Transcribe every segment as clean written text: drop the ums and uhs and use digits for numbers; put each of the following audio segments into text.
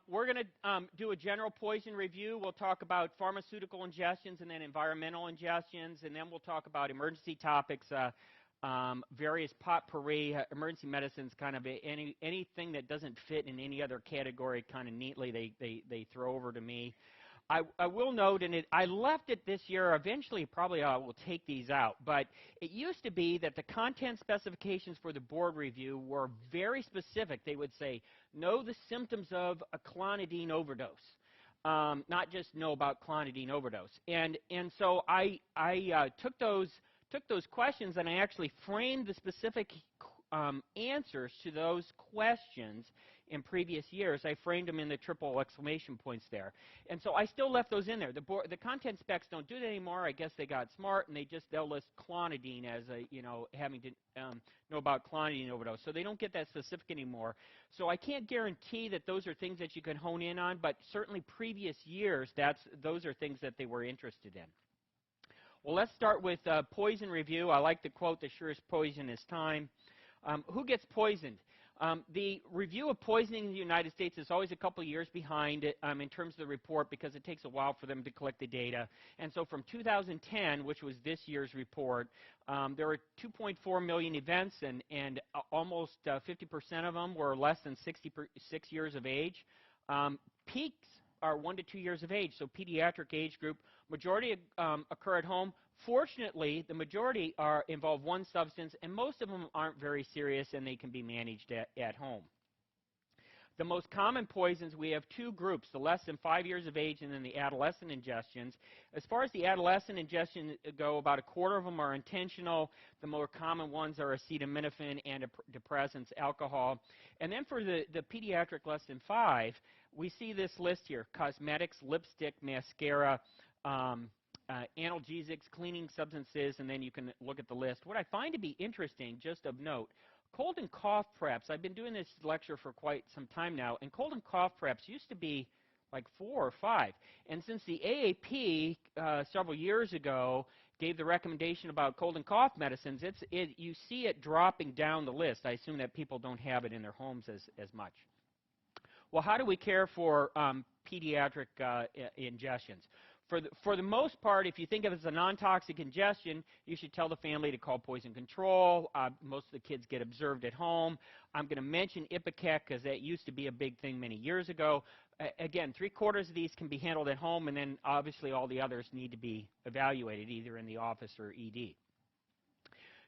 We're going to do a general poison review. We'll talk about pharmaceutical ingestions and then environmental ingestions, and then we'll talk about emergency topics, various potpourri, emergency medicines, kind of anything that doesn't fit in any other category kind of neatly they throw over to me. I will note, and I left it this year, eventually probably I will take these out, but it used to be that the content specifications for the board review were very specific. They would say, know the symptoms of a clonidine overdose, not just know about clonidine overdose. And so I took those questions and I actually framed the specific answers to those questions in previous years. I framed them in the triple exclamation points there. And so I still left those in there. The content specs don't do that anymore. I guess they got smart and they'll list clonidine as a, having to know about clonidine overdose. So they don't get that specific anymore. So I can't guarantee that those are things that you can hone in on, but certainly previous years, those are things that they were interested in. Well, let's start with poison review. I like the quote, "The surest poison is time." Who gets poisoned? The review of poisoning in the United States is always a couple of years behind in terms of the report because it takes a while for them to collect the data. And so from 2010, which was this year's report, there were 2.4 million events, and almost 50% of them were less than 66 years of age. Peaks are 1 to 2 years of age, so pediatric age group. Majority occur at home. Fortunately, the majority involve one substance, and most of them aren't very serious, and they can be managed at home. The most common poisons, we have two groups, the less than 5 years of age and then the adolescent ingestions. As far as the adolescent ingestion go, about a quarter of them are intentional. The more common ones are acetaminophen, antidepressants, alcohol. And then for the pediatric less than 5, we see this list here: cosmetics, lipstick, mascara, analgesics, cleaning substances, and then you can look at the list. What I find to be interesting, just of note, cold and cough preps. I've been doing this lecture for quite some time now, and cold and cough preps used to be like 4 or 5. And since the AAP several years ago gave the recommendation about cold and cough medicines, you see it dropping down the list. I assume that people don't have it in their homes as much. Well, how do we care for pediatric ingestions? For the most part, if you think of it as a non-toxic ingestion, you should tell the family to call poison control. Most of the kids get observed at home. I'm going to mention Ipecac because that used to be a big thing many years ago. Again, 3/4 of these can be handled at home, and then obviously all the others need to be evaluated either in the office or ED.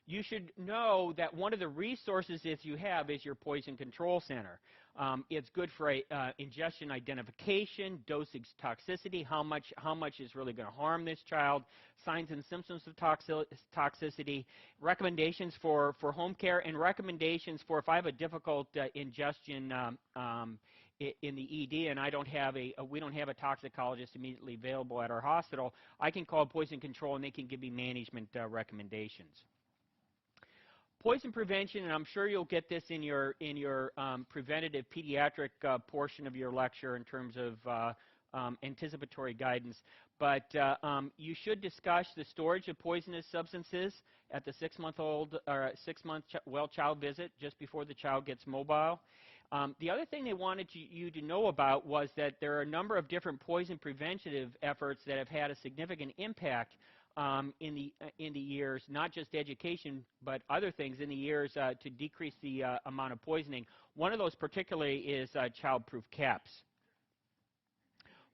You should know that one of the resources that you have is your poison control center. It's good for ingestion identification, dosage toxicity, how much is really going to harm this child, signs and symptoms of toxicity, recommendations for home care, and recommendations for if I have a difficult ingestion in the ED and we don't have a toxicologist immediately available at our hospital, I can call poison control and they can give me management recommendations. Poison prevention, and I'm sure you'll get this in your preventative pediatric portion of your lecture in terms of anticipatory guidance, but you should discuss the storage of poisonous substances at the 6-month-old or 6-month well child visit just before the child gets mobile. The other thing they wanted you to know about was that there are a number of different poison preventative efforts that have had a significant impact in the years, not just education, but other things in the years to decrease the amount of poisoning. One of those particularly is child-proof caps.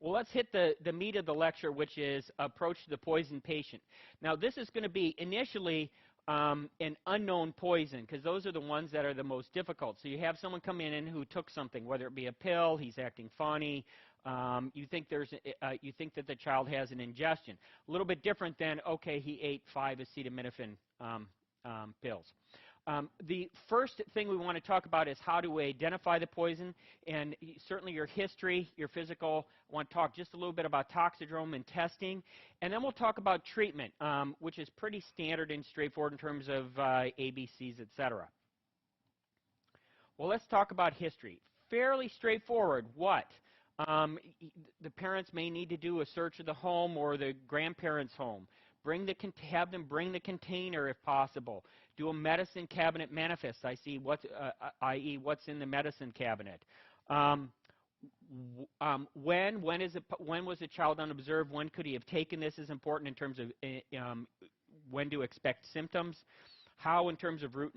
Well, let's hit the meat of the lecture, which is approach to the poison patient. Now, this is going to be initially an unknown poison, because those are the ones that are the most difficult. So you have someone come in who took something, whether it be a pill, he's acting funny, you think that the child has an ingestion. A little bit different than, okay, he ate 5 acetaminophen pills. The first thing we want to talk about is how to identify the poison, and certainly your history, your physical. I want to talk just a little bit about toxidrome and testing, and then we'll talk about treatment, which is pretty standard and straightforward in terms of ABCs, etc. Well, let's talk about history. Fairly straightforward. What? The parents may need to do a search of the home or the grandparents' home. Have them bring the container if possible. Do a medicine cabinet manifest. I see i.e. what's in the medicine cabinet. when was a child unobserved? When could he have taken this is important in terms of when to expect symptoms. How in terms of route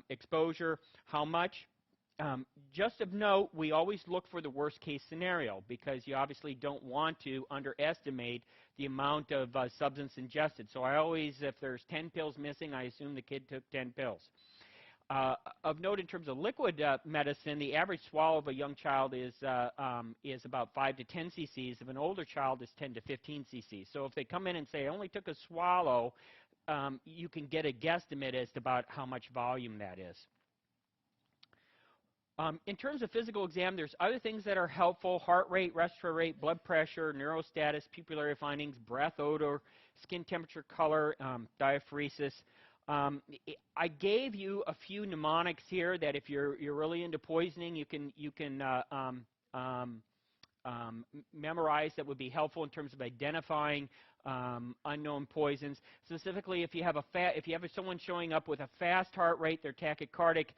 exposure. How much. Just of note, we always look for the worst case scenario because you obviously don't want to underestimate the amount of substance ingested. So I always, if there's 10 pills missing, I assume the kid took 10 pills. Of note, in terms of liquid medicine, the average swallow of a young child is about 5 to 10 cc's. Of an older child is 10 to 15 cc's. So if they come in and say, I only took a swallow, you can get a guesstimate as to about how much volume that is. In terms of physical exam, there's other things that are helpful: heart rate, respiratory rate, blood pressure, neurostatus, pupillary findings, breath, odor, skin temperature, color, diaphoresis. I gave you a few mnemonics here that if you're really into poisoning, you can memorize that would be helpful in terms of identifying unknown poisons. Specifically, if you have someone showing up with a fast heart rate, they're tachycardic,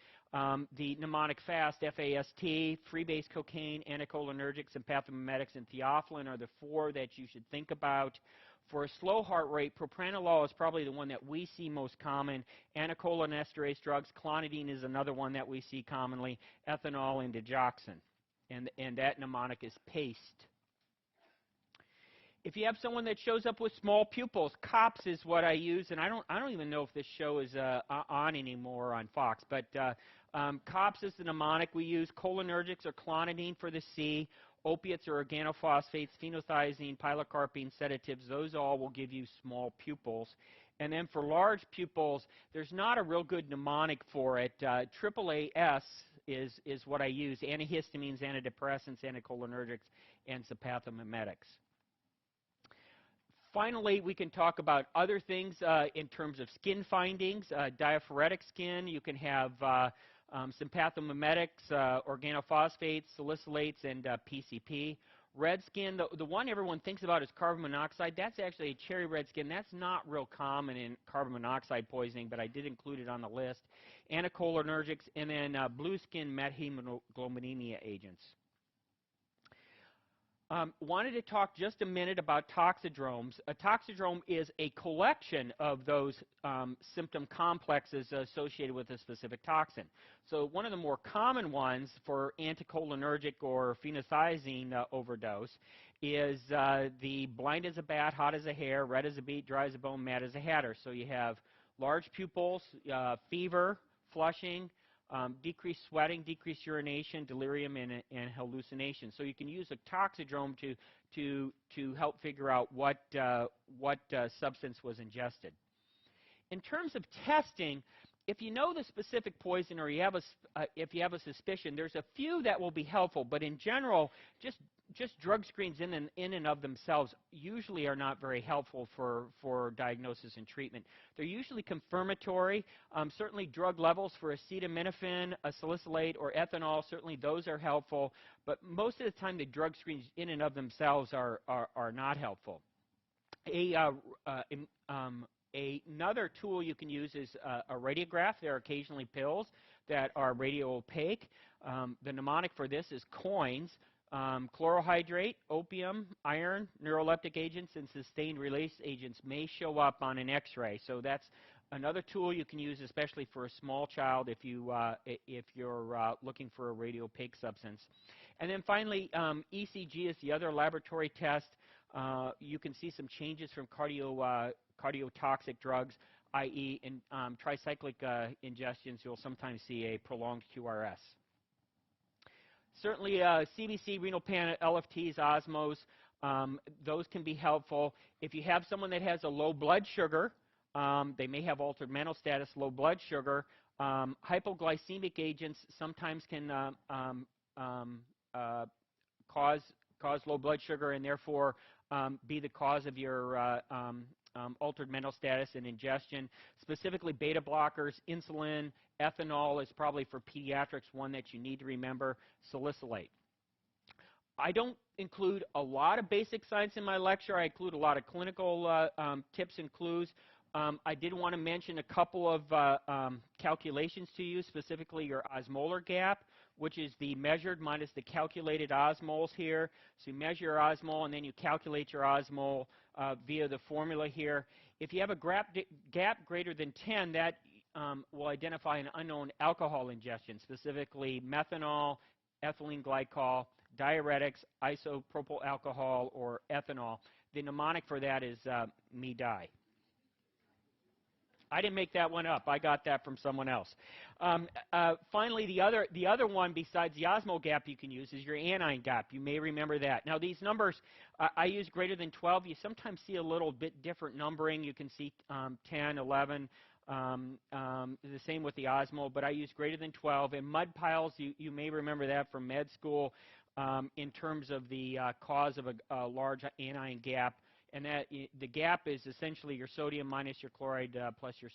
the mnemonic FAST, F-A-S-T, free-base cocaine, anticholinergics, sympathomimetics, and theophylline are the 4 that you should think about. For a slow heart rate, propranolol is probably the one that we see most common. Anticholinesterase drugs, clonidine is another one that we see commonly, ethanol, and digoxin. And that mnemonic is PASTE. If you have someone that shows up with small pupils, COPS is what I use, and I don't even know if this show is on anymore on Fox, but COPS is the mnemonic we use. Cholinergics are clonidine for the C. Opiates are organophosphates, phenothiazine, pilocarpine, sedatives. Those all will give you small pupils. And then for large pupils, there's not a real good mnemonic for it. AAAS is what I use: antihistamines, antidepressants, anticholinergics, and sympathomimetics. Finally, we can talk about other things in terms of skin findings. Diaphoretic skin, you can have sympathomimetics, organophosphates, salicylates, and PCP. Red skin, the one everyone thinks about is carbon monoxide. That's actually a cherry red skin. That's not real common in carbon monoxide poisoning, but I did include it on the list. Anticholinergics, and then blue skin methemoglobinemia agents. Wanted to talk just a minute about toxidromes. A toxidrome is a collection of those symptom complexes associated with a specific toxin. So one of the more common ones for anticholinergic or phenothiazine overdose is the blind as a bat, hot as a hare, red as a beet, dry as a bone, mad as a hatter. So you have large pupils, fever, flushing, decreased sweating, decreased urination, delirium, and hallucination. So you can use a toxidrome to help figure out what substance was ingested. In terms of testing, if you know the specific poison or if you have a suspicion, there's a few that will be helpful, but in general, just drug screens in and of themselves usually are not very helpful for diagnosis and treatment. They're usually confirmatory. Certainly drug levels for acetaminophen, a salicylate, or ethanol, certainly those are helpful, but most of the time the drug screens in and of themselves are not helpful. Another tool you can use is a radiograph. There are occasionally pills that are radio-opaque. The mnemonic for this is COINS. Chlorohydrate, opium, iron, neuroleptic agents, and sustained release agents may show up on an X-ray. So that's another tool you can use, especially for a small child if you're looking for a radio-opaque substance. And then finally, ECG is the other laboratory test. You can see some changes from cardiotoxic drugs, i.e. in tricyclic ingestions, you'll sometimes see a prolonged QRS. Certainly CBC, renal pan, LFTs, osmos, those can be helpful. If you have someone that has a low blood sugar, they may have altered mental status, low blood sugar. Hypoglycemic agents sometimes can cause low blood sugar and therefore be the cause of your altered mental status and ingestion. Specifically beta blockers, insulin, ethanol is probably for pediatrics one that you need to remember, salicylate. I don't include a lot of basic science in my lecture. I include a lot of clinical tips and clues. I did want to mention a couple of calculations to you, specifically your osmolar gap, which is the measured minus the calculated osmoles here. So you measure your osmol and then you calculate your osmol via the formula here. If you have a gap greater than 10, that will identify an unknown alcohol ingestion, specifically methanol, ethylene glycol, diuretics, isopropyl alcohol, or ethanol. The mnemonic for that is me-die. I didn't make that one up. I got that from someone else. Finally, the other one besides the osmol gap you can use is your anion gap. You may remember that. Now, these numbers, I use greater than 12. You sometimes see a little bit different numbering. You can see 10, 11, the same with the osmol, but I use greater than 12. In mud piles, you may remember that from med school in terms of the cause of a large anion gap. And that the gap is essentially your sodium minus your chloride plus your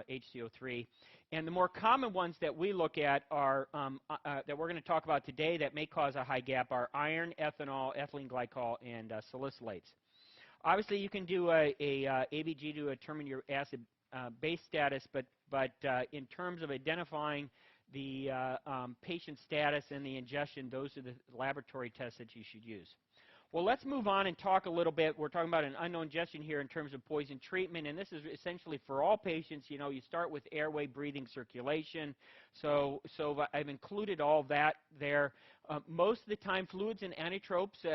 HCO3. And the more common ones that we look at are that we're going to talk about today that may cause a high gap are iron, ethanol, ethylene glycol, and salicylates. Obviously, you can do a ABG to determine your acid base status, but in terms of identifying the patient status and the ingestion, those are the laboratory tests that you should use. Well, let's move on and talk a little bit. We're talking about an unknown ingestion here in terms of poison treatment, and this is essentially for all patients. You know, you start with airway, breathing, circulation. So I've included all that there. Most of the time, fluids and anatropes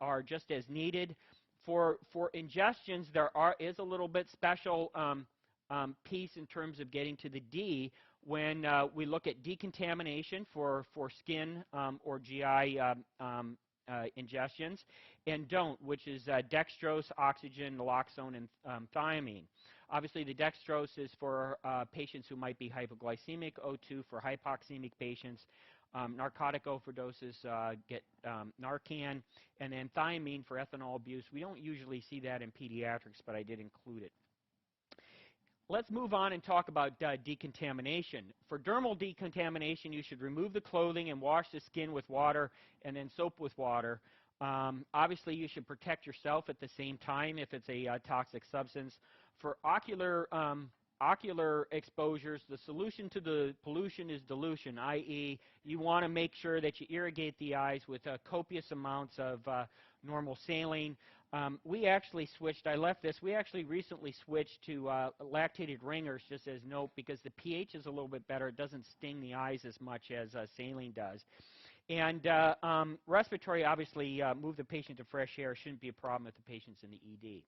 are just as needed. For ingestions, is a little bit special piece in terms of getting to the D when we look at decontamination for skin or GI ingestions, and don't, which is dextrose, oxygen, naloxone, and thiamine. Obviously, the dextrose is for patients who might be hypoglycemic, O2 for hypoxemic patients. Narcotic overdoses get Narcan, and then thiamine for ethanol abuse. We don't usually see that in pediatrics, but I did include it. Let's move on and talk about decontamination. For dermal decontamination, you should remove the clothing and wash the skin with water and then soap with water. Obviously, you should protect yourself at the same time if it's a toxic substance. For ocular exposures, the solution to the pollution is dilution, i.e., you want to make sure that you irrigate the eyes with copious amounts of normal saline. We actually switched, I left this, we actually recently switched to lactated ringers, just as note, because the pH is a little bit better. It doesn't sting the eyes as much as saline does. And respiratory, obviously, move the patient to fresh air. Shouldn't be a problem if the patient's in the ED.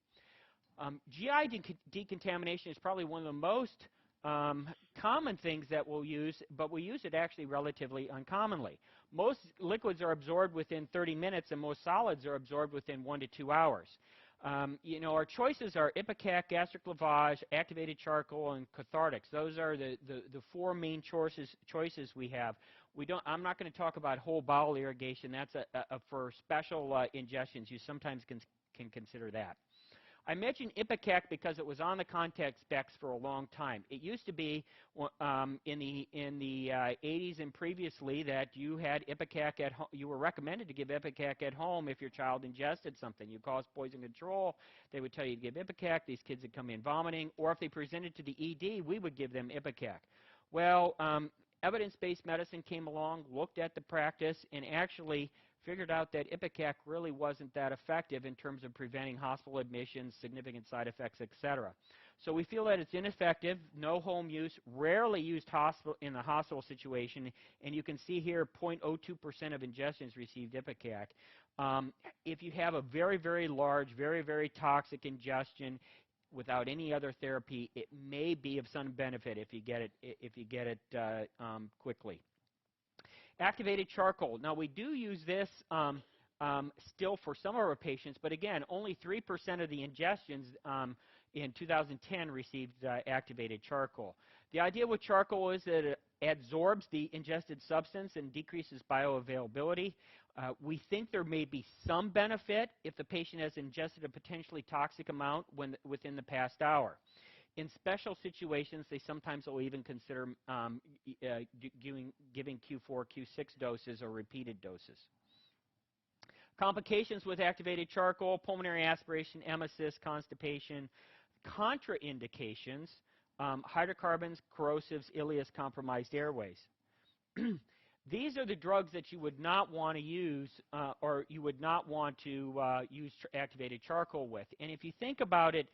GI decontamination is probably one of the most common things that we'll use, but we use it actually relatively uncommonly. Most liquids are absorbed within 30 minutes, and most solids are absorbed within 1 to 2 hours. You know, our choices are ipecac, gastric lavage, activated charcoal, and cathartics. Those are the four main choices we have. I'm not going to talk about whole bowel irrigation. That's for special ingestions. You sometimes can consider that. I mentioned ipecac because it was on the contact specs for a long time. It used to be in the 80s and previously that you had ipecac at home. You were recommended to give ipecac at home if your child ingested something. You caused poison control. They would tell you to give ipecac. These kids would come in vomiting. Or if they presented to the ED, we would give them ipecac. Well, evidence-based medicine came along, looked at the practice, and actually figured out that ipecac really wasn't that effective in terms of preventing hospital admissions, significant side effects, etc. So we feel that it's ineffective, no home use, rarely used in the hospital situation, and you can see here 0.02% of ingestions received ipecac. If you have a very, very large, very, very toxic ingestion without any other therapy, it may be of some benefit if you get it quickly. Activated charcoal. Now, we do use this still for some of our patients, but again, only 3% of the ingestions in 2010 received activated charcoal. The idea with charcoal is that it absorbs the ingested substance and decreases bioavailability. We think there may be some benefit if the patient has ingested a potentially toxic amount within the past hour. In special situations, they sometimes will even consider giving Q4, Q6 doses or repeated doses. Complications with activated charcoal: pulmonary aspiration, emesis, constipation. Contraindications, hydrocarbons, corrosives, ileus, compromised airways. These are the drugs that you would not want to use or you would not want to use activated charcoal with. And if you think about it,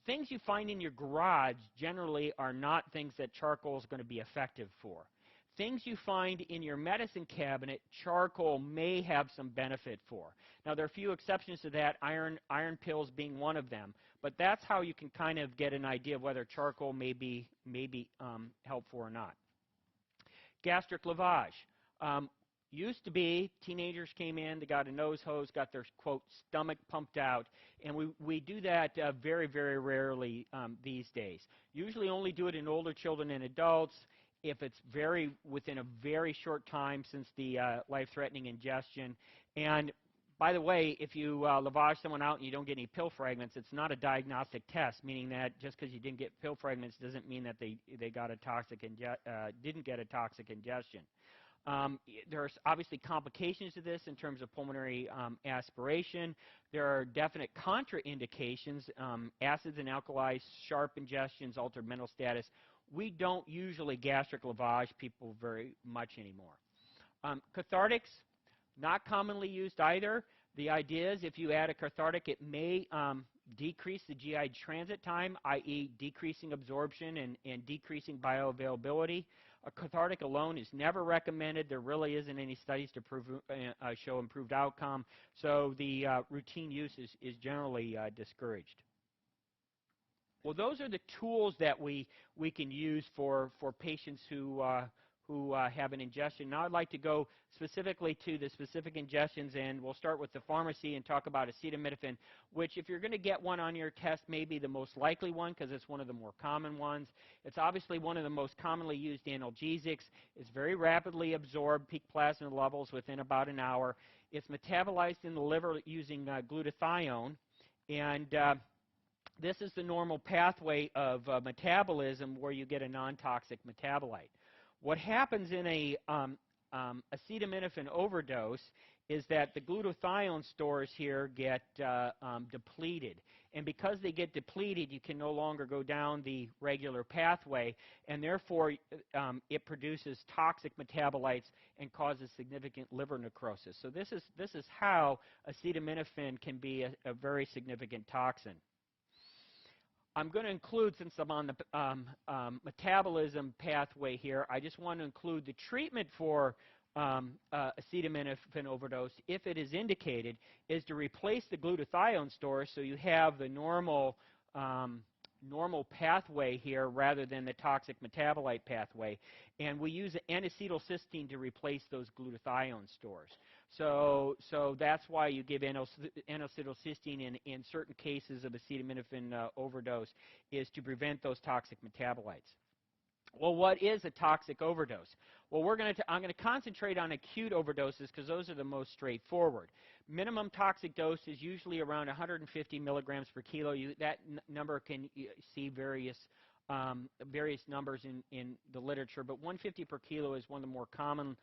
things you find in your garage generally are not things that charcoal is going to be effective for. Things you find in your medicine cabinet, charcoal may have some benefit for. Now, there are a few exceptions to that, iron pills being one of them. But that's how you can kind of get an idea of whether charcoal may be helpful or not. Gastric lavage. Used to be, teenagers came in, they got a nose hose, got their, quote, stomach pumped out, and we do that very, very rarely these days. Usually only do it in older children and adults if it's within a very short time since the life-threatening ingestion. And by the way, if you lavage someone out and you don't get any pill fragments, it's not a diagnostic test, meaning that just because you didn't get pill fragments doesn't mean that they got a didn't get a toxic ingestion. There's obviously complications to this in terms of pulmonary aspiration. There are definite contraindications, acids and alkalis, sharp ingestions, altered mental status. We don't usually gastric lavage people very much anymore. Cathartics, not commonly used either. The idea is if you add a cathartic, it may decrease the GI transit time, i.e. decreasing absorption and decreasing bioavailability. A cathartic alone is never recommended. There really isn't any studies to show improved outcome. So the routine use is generally discouraged. Well, those are the tools that we can use for patients who have an ingestion. Now I'd like to go specifically to the specific ingestions, and we'll start with the pharmacy and talk about acetaminophen, which if you're going to get one on your test may be the most likely one because it's one of the more common ones. It's obviously one of the most commonly used analgesics. It's very rapidly absorbed, peak plasma levels within about an hour. It's metabolized in the liver using glutathione, and this is the normal pathway of metabolism where you get a non-toxic metabolite. What happens in a acetaminophen overdose is that the glutathione stores here get depleted. And because they get depleted, you can no longer go down the regular pathway, and therefore it produces toxic metabolites and causes significant liver necrosis. So this is how acetaminophen can be a very significant toxin. I'm going to include, since I'm on the metabolism pathway here, I just want to include the treatment for acetaminophen overdose, if it is indicated, is to replace the glutathione stores so you have the normal pathway here rather than the toxic metabolite pathway. And we use N-acetylcysteine to replace those glutathione stores. So that's why you give N-acetylcysteine in certain cases of acetaminophen overdose, is to prevent those toxic metabolites. Well, what is a toxic overdose? Well, I'm going to concentrate on acute overdoses because those are the most straightforward. Minimum toxic dose is usually around 150 milligrams per kilo. That number can see various numbers in the literature, but 150 per kilo is one of the more commonly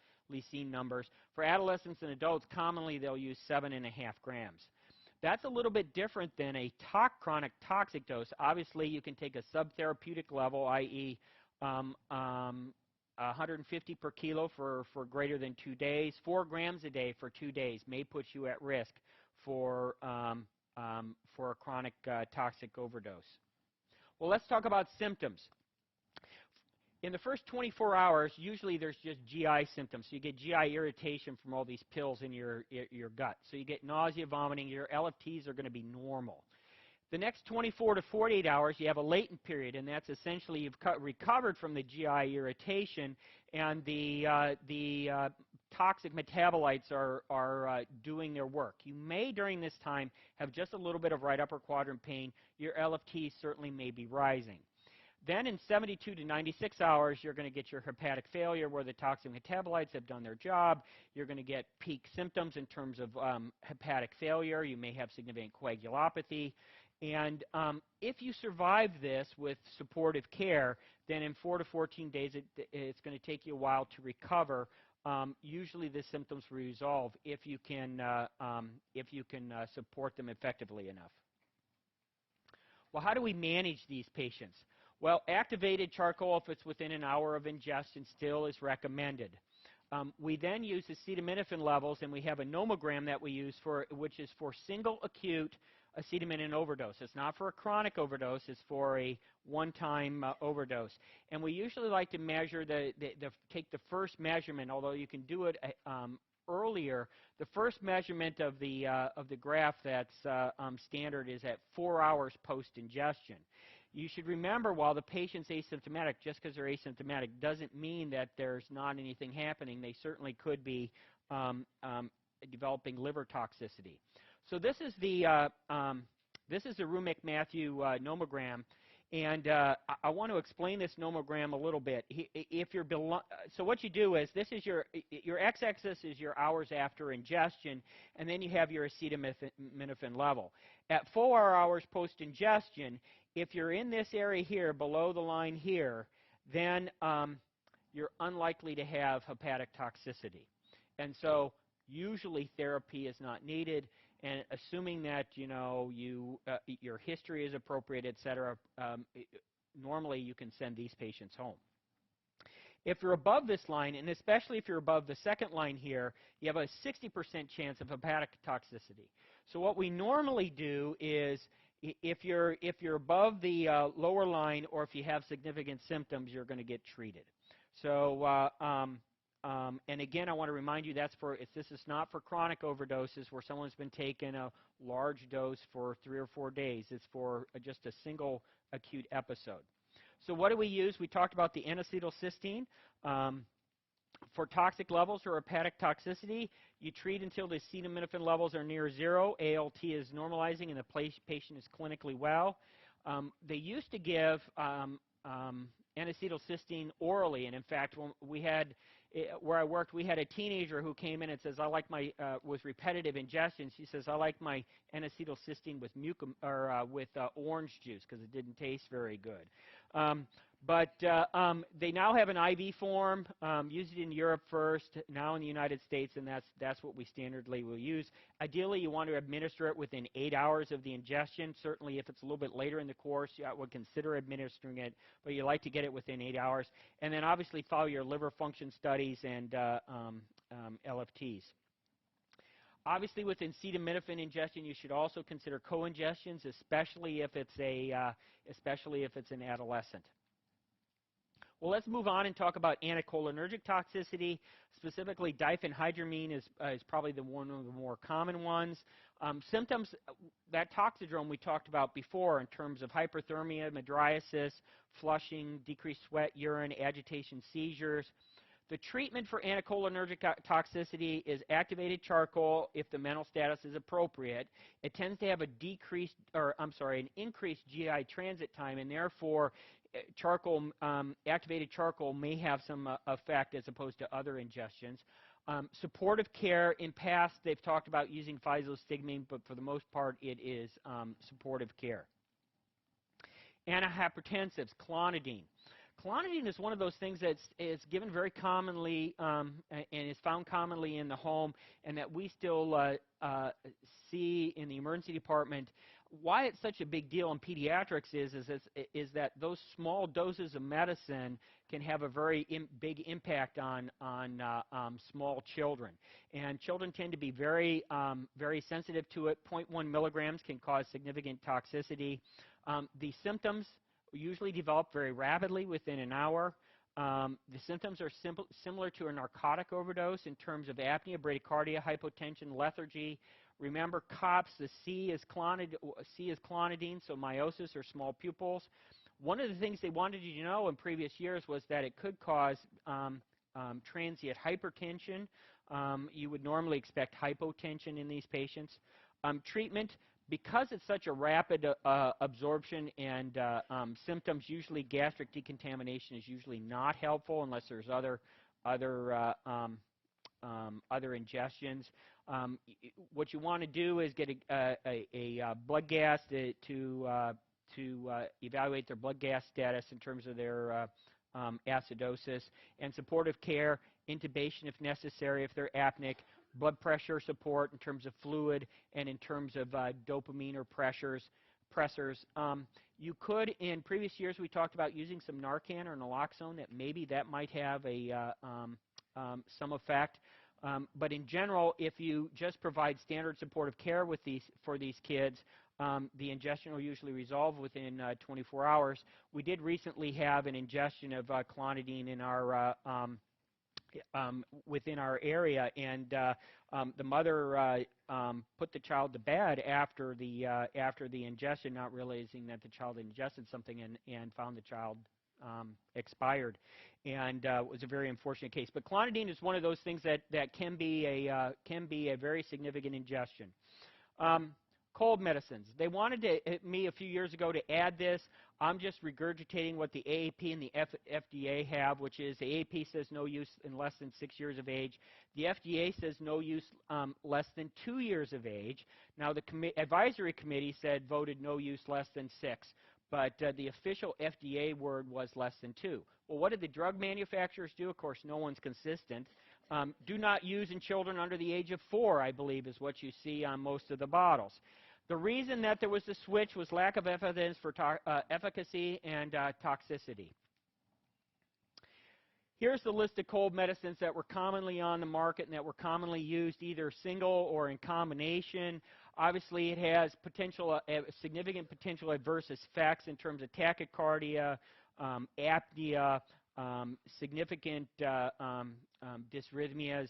seen numbers. For adolescents and adults, commonly they'll use 7.5 grams. That's a little bit different than a chronic toxic dose. Obviously, you can take a subtherapeutic level, i.e. 150 per kilo for greater than 2 days. 4 grams a day for 2 days may put you at risk for a chronic toxic overdose. Well, let's talk about symptoms. In the first 24 hours, usually there's just GI symptoms. So you get GI irritation from all these pills in your gut. So you get nausea, vomiting. Your LFTs are going to be normal. The next 24 to 48 hours, you have a latent period, and that's essentially you've recovered from the GI irritation, and the toxic metabolites are doing their work. You may, during this time, have just a little bit of right upper quadrant pain. Your LFTs certainly may be rising. Then in 72 to 96 hours, you're going to get your hepatic failure where the toxic metabolites have done their job. You're going to get peak symptoms in terms of hepatic failure. You may have significant coagulopathy. And if you survive this with supportive care, then in 4 to 14 days, it's going to take you a while to recover. Usually the symptoms resolve if you can support them effectively enough. Well, how do we manage these patients? Well, activated charcoal, if it's within an hour of ingestion, still is recommended. We then use acetaminophen levels, and we have a nomogram that we use which is for single acute acetaminophen overdose. It's not for a chronic overdose. It's for a one-time overdose. And we usually like to measure take the first measurement, although you can do it earlier. The first measurement of the graph that's standard is at 4 hours post-ingestion. You should remember, while the patient's asymptomatic, just because they're asymptomatic doesn't mean that there's not anything happening. They certainly could be developing liver toxicity. So this is the Rumick-Matthew nomogram, and I want to explain this nomogram a little bit. So what you do is, this is your x-axis is your hours after ingestion, and then you have your acetaminophen level. At 4 hours post-ingestion, if you're in this area here, below the line here, then you're unlikely to have hepatic toxicity. And so usually therapy is not needed, and assuming that your history is appropriate, et cetera, normally you can send these patients home. If you're above this line, and especially if you're above the second line here, you have a 60% chance of hepatic toxicity. So what we normally do is, if you're above the lower line, or if you have significant symptoms, you're going to get treated. So and again, I want to remind you, this is not for chronic overdoses where someone's been taking a large dose for 3 or 4 days. It's for just a single acute episode. So what do we use? We talked about the N-acetylcysteine. For toxic levels or hepatic toxicity, you treat until the acetaminophen levels are near 0. ALT is normalizing and the patient is clinically well. They used to give N-acetylcysteine orally, and in fact, when where I worked, we had a teenager who came in and says, with repetitive ingestions, she says, I like my N-acetylcysteine with orange juice because it didn't taste very good. But they now have an IV form, used it in Europe first, now in the United States, and that's what we standardly will use. Ideally, you want to administer it within 8 hours of the ingestion. Certainly, if it's a little bit later in the course, I would consider administering it, but you like to get it within 8 hours. And then obviously follow your liver function studies and LFTs. Obviously, with acetaminophen ingestion, you should also consider co-ingestions, especially if it's an adolescent. Well, let's move on and talk about anticholinergic toxicity. Specifically, diphenhydramine is probably one of the more common ones. Symptoms, that toxidrome we talked about before in terms of hyperthermia, mydriasis, flushing, decreased sweat, urine, agitation, seizures. The treatment for anticholinergic toxicity is activated charcoal if the mental status is appropriate. It tends to have an increased GI transit time, and therefore activated charcoal may have some effect as opposed to other ingestions. Supportive care, in past they've talked about using physostigmine, but for the most part it is supportive care. Antihypertensives, clonidine. Clonidine is one of those things that is given very commonly and is found commonly in the home, and that we still see in the emergency department. Why it's such a big deal in pediatrics is that those small doses of medicine can have a very big impact on small children. And children tend to be very sensitive to it. 0.1 milligrams can cause significant toxicity. The symptoms usually develop very rapidly within an hour. The symptoms are similar to a narcotic overdose in terms of apnea, bradycardia, hypotension, lethargy. Remember, COPS, the C is clonidine, so meiosis or small pupils. One of the things they wanted you to know in previous years was that it could cause transient hypertension. You would normally expect hypotension in these patients. Treatment, because it's such a rapid absorption and symptoms, usually gastric decontamination is usually not helpful unless there's other ingestions. What you want to do is get a blood gas to evaluate their blood gas status in terms of their acidosis, and supportive care, intubation if necessary if they're apneic, blood pressure support in terms of fluid and in terms of dopamine or pressures. pressors. You could, in previous years, we talked about using some Narcan or naloxone. That maybe that might have some effect. But in general, if you just provide standard supportive care for these kids, the ingestion will usually resolve within 24 hours. We did recently have an ingestion of clonidine in our within our area, and the mother put the child to bed after the ingestion, not realizing that the child ingested something, and found the child expired, and it was a very unfortunate case. But clonidine is one of those things that can be a very significant ingestion. Cold medicines. They wanted me a few years ago to add this. I'm just regurgitating what the AAP and the FDA have, which is the AAP says no use in less than 6 years of age. The FDA says no use less than 2 years of age. Now, the advisory committee voted no use less than 6. But the official FDA word was less than 2. Well, what did the drug manufacturers do? Of course, no one's consistent. Do not use in children under the age of 4, I believe, is what you see on most of the bottles. The reason that there was a switch was lack of evidence for efficacy and toxicity. Here's the list of cold medicines that were commonly on the market and that were commonly used either single or in combination. Obviously, it has significant potential adverse effects in terms of tachycardia, apnea, significant dysrhythmias.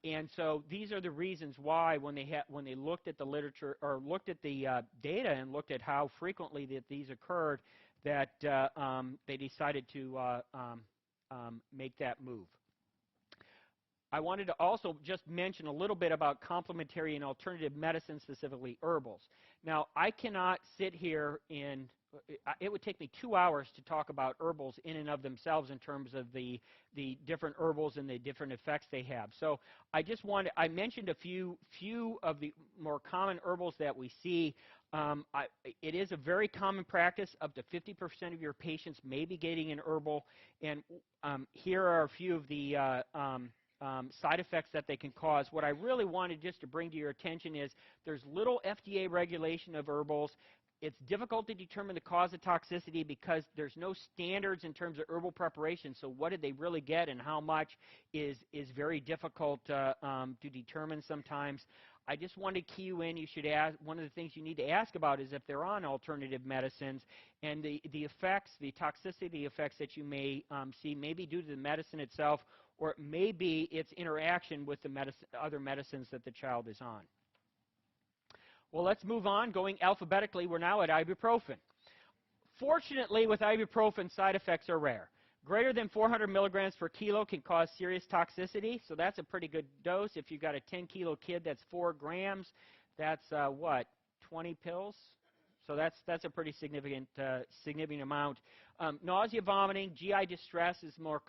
And so these are the reasons why when they looked at the literature or looked at the data and looked at how frequently that these occurred, that they decided to make that move. I wanted to also just mention a little bit about complementary and alternative medicine, specifically herbals. Now, I cannot sit here it would take me 2 hours to talk about herbals in and of themselves in terms of the different herbals and the different effects they have. So I mentioned a few of the more common herbals that we see. It is a very common practice. Up to 50% of your patients may be getting an herbal, and here are a few of the side effects that they can cause. What I really wanted just to bring to your attention is there's little FDA regulation of herbals. It's difficult to determine the cause of toxicity because there's no standards in terms of herbal preparation. So what did they really get and how much is very difficult to determine sometimes. I just wanted to key you in. You should ask. One of the things you need to ask about is if they're on alternative medicines, and the effects, the toxicity effects that you may see may be due to the medicine itself, or it may be its interaction with the other medicines that the child is on. Well, let's move on. Going alphabetically, we're now at ibuprofen. Fortunately, with ibuprofen, side effects are rare. Greater than 400 milligrams per kilo can cause serious toxicity, so that's a pretty good dose. If you've got a 10-kilo kid, that's 4 grams. That's, 20 pills? So that's a pretty significant amount. Nausea, vomiting, GI distress is more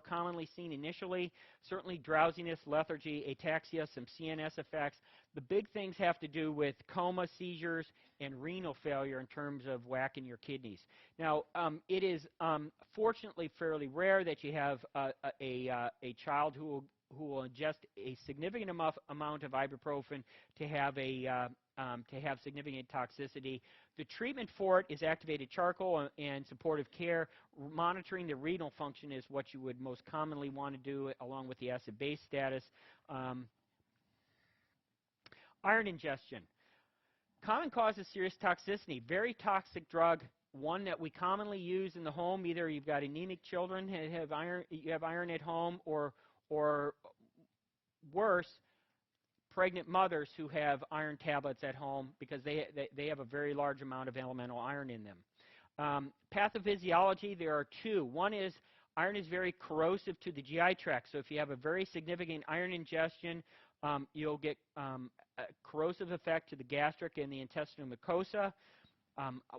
commonly seen initially. Certainly drowsiness, lethargy, ataxia, some CNS effects. The big things have to do with coma, seizures, and renal failure in terms of whacking your kidneys. Now, it is fortunately fairly rare that you have a child who will ingest a significant amount of ibuprofen to have significant toxicity. The treatment for it is activated charcoal and supportive care. Monitoring the renal function is what you would most commonly want to do, along with the acid-base status. Iron ingestion. Common cause of serious toxicity. Very toxic drug. One that we commonly use in the home. Either you've got anemic children who have iron, you have iron at home, or worse, pregnant mothers who have iron tablets at home because they have a very large amount of elemental iron in them. Pathophysiology, there are two. One is iron is very corrosive to the GI tract. So if you have a very significant iron ingestion, you'll get a corrosive effect to the gastric and the intestinal mucosa.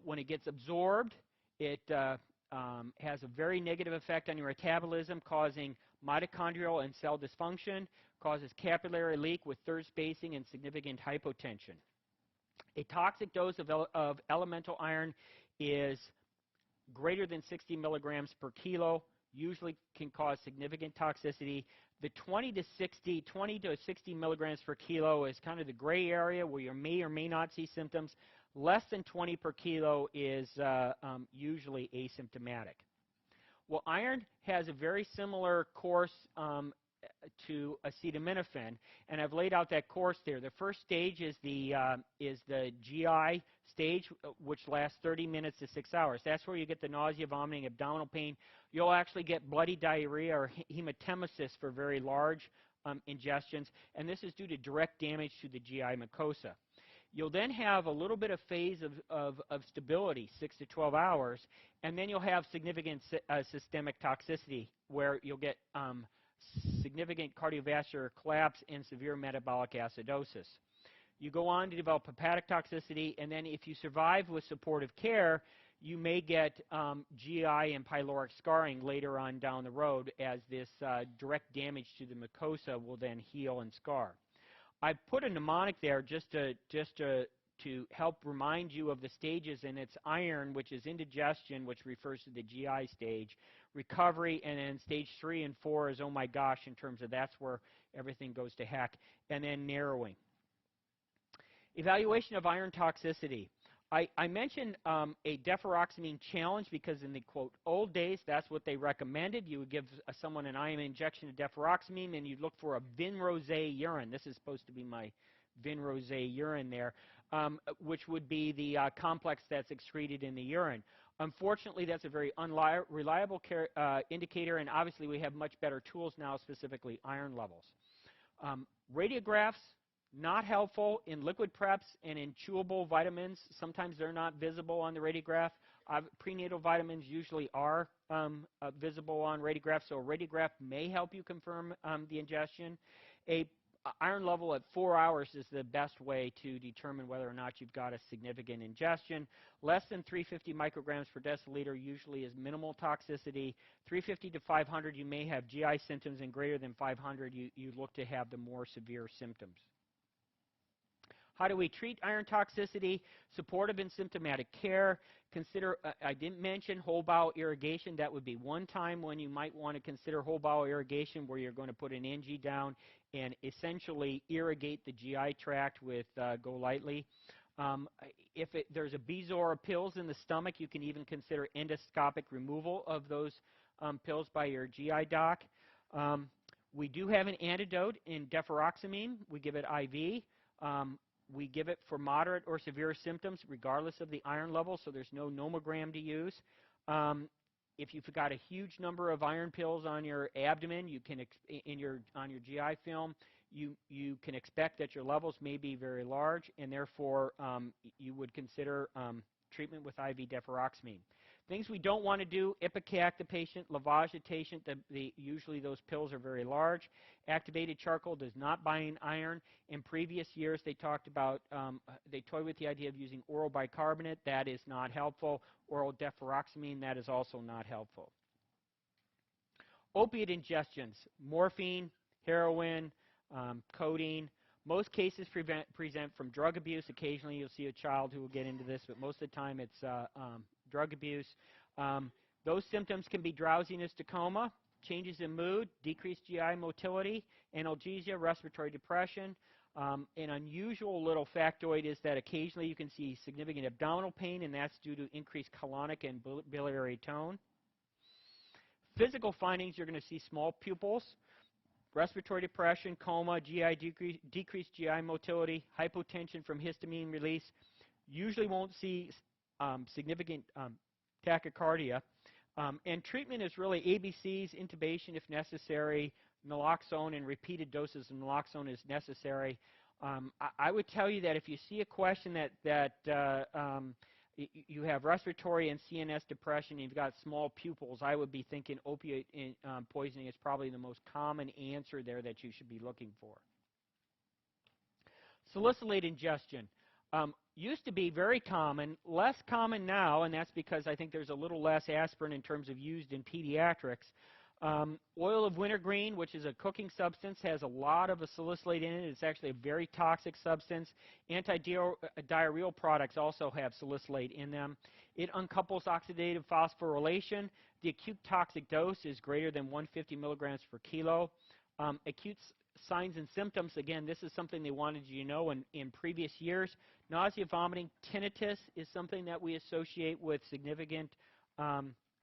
When it gets absorbed, it has a very negative effect on your metabolism, causing mitochondrial and cell dysfunction, causes capillary leak with third spacing and significant hypotension. A toxic dose of elemental iron is greater than 60 milligrams per kilo, usually can cause significant toxicity. The 20 to 60 milligrams per kilo is kind of the gray area where you may or may not see symptoms. Less than 20 per kilo is usually asymptomatic. Well, iron has a very similar course to acetaminophen, and I've laid out that course there. The first stage is the GI stage, which lasts 30 minutes to 6 hours. That's where you get the nausea, vomiting, abdominal pain. You'll actually get bloody diarrhea or hematemesis for very large ingestions, and this is due to direct damage to the GI mucosa. You'll then have a little bit of phase of stability, 6 to 12 hours, and then you'll have significant systemic toxicity where you'll get significant cardiovascular collapse and severe metabolic acidosis. You go on to develop hepatic toxicity, and then if you survive with supportive care, you may get GI and pyloric scarring later on down the road as this direct damage to the mucosa will then heal and scar. I put a mnemonic there just to help remind you of the stages, and it's iron, which is indigestion, which refers to the GI stage, recovery, and then stage 3 and 4 is oh my gosh in terms of that's where everything goes to heck, and then narrowing. Evaluation of iron toxicity. I mentioned a deferoxamine challenge because in the, quote, old days, that's what they recommended. You would give someone an IM injection of deferoxamine, and you'd look for a vin rosé urine. This is supposed to be my vin rosé urine there, which would be the complex that's excreted in the urine. Unfortunately, that's a very unreliable indicator, and obviously we have much better tools now, specifically iron levels. Radiographs, not helpful in liquid preps and in chewable vitamins. Sometimes they're not visible on the radiograph. Prenatal vitamins usually are visible on radiographs, so a radiograph may help you confirm the ingestion. A iron level at 4 hours is the best way to determine whether or not you've got a significant ingestion. Less than 350 micrograms per deciliter usually is minimal toxicity. 350 to 500 you may have GI symptoms, and greater than 500 you look to have the more severe symptoms. How do we treat iron toxicity? Supportive and symptomatic care. Consider, I didn't mention whole bowel irrigation. That would be one time when you might want to consider whole bowel irrigation, where you're going to put an NG down and essentially irrigate the GI tract with Go Lightly. If there's a Bezor pills in the stomach, you can even consider endoscopic removal of those pills by your GI doc. We do have an antidote in deferoxamine. We give it IV. We give it for moderate or severe symptoms regardless of the iron level, so there's no nomogram to use. If you've got a huge number of iron pills on your abdomen, you can on your GI film, you can expect that your levels may be very large, and therefore you would consider treatment with IV deferoxamine. Things we don't want to do: ipecac the patient, lavage the patient. Usually those pills are very large. Activated charcoal does not bind iron. In previous years, they talked about, they toyed with the idea of using oral bicarbonate. That is not helpful. Oral deferoxamine, that is also not helpful. Opiate ingestions: morphine, heroin, codeine. Most cases present from drug abuse. Occasionally you'll see a child who will get into this, but most of the time it's drug abuse. Those symptoms can be drowsiness to coma, changes in mood, decreased GI motility, analgesia, respiratory depression. An unusual little factoid is that occasionally you can see significant abdominal pain, and that's due to increased colonic and biliary tone. Physical findings: you're going to see small pupils, respiratory depression, coma, GI decreased GI motility, hypotension from histamine release. Usually won't see significant tachycardia. And treatment is really ABCs, intubation if necessary, naloxone, and repeated doses of naloxone is necessary. I would tell you that if you see a question that you have respiratory and CNS depression, and you've got small pupils, I would be thinking opiate poisoning is probably the most common answer there that you should be looking for. Salicylate ingestion. Used to be very common, less common now, and that's because I think there's a little less aspirin in terms of used in pediatrics. Oil of wintergreen, which is a cooking substance, has a lot of salicylate in it. It's actually a very toxic substance. Antidiarrheal products also have salicylate in them. It uncouples oxidative phosphorylation. The acute toxic dose is greater than 150 milligrams per kilo. Acute signs and symptoms, again, this is something they wanted you to know in previous years. Nausea, vomiting, tinnitus is something that we associate with significant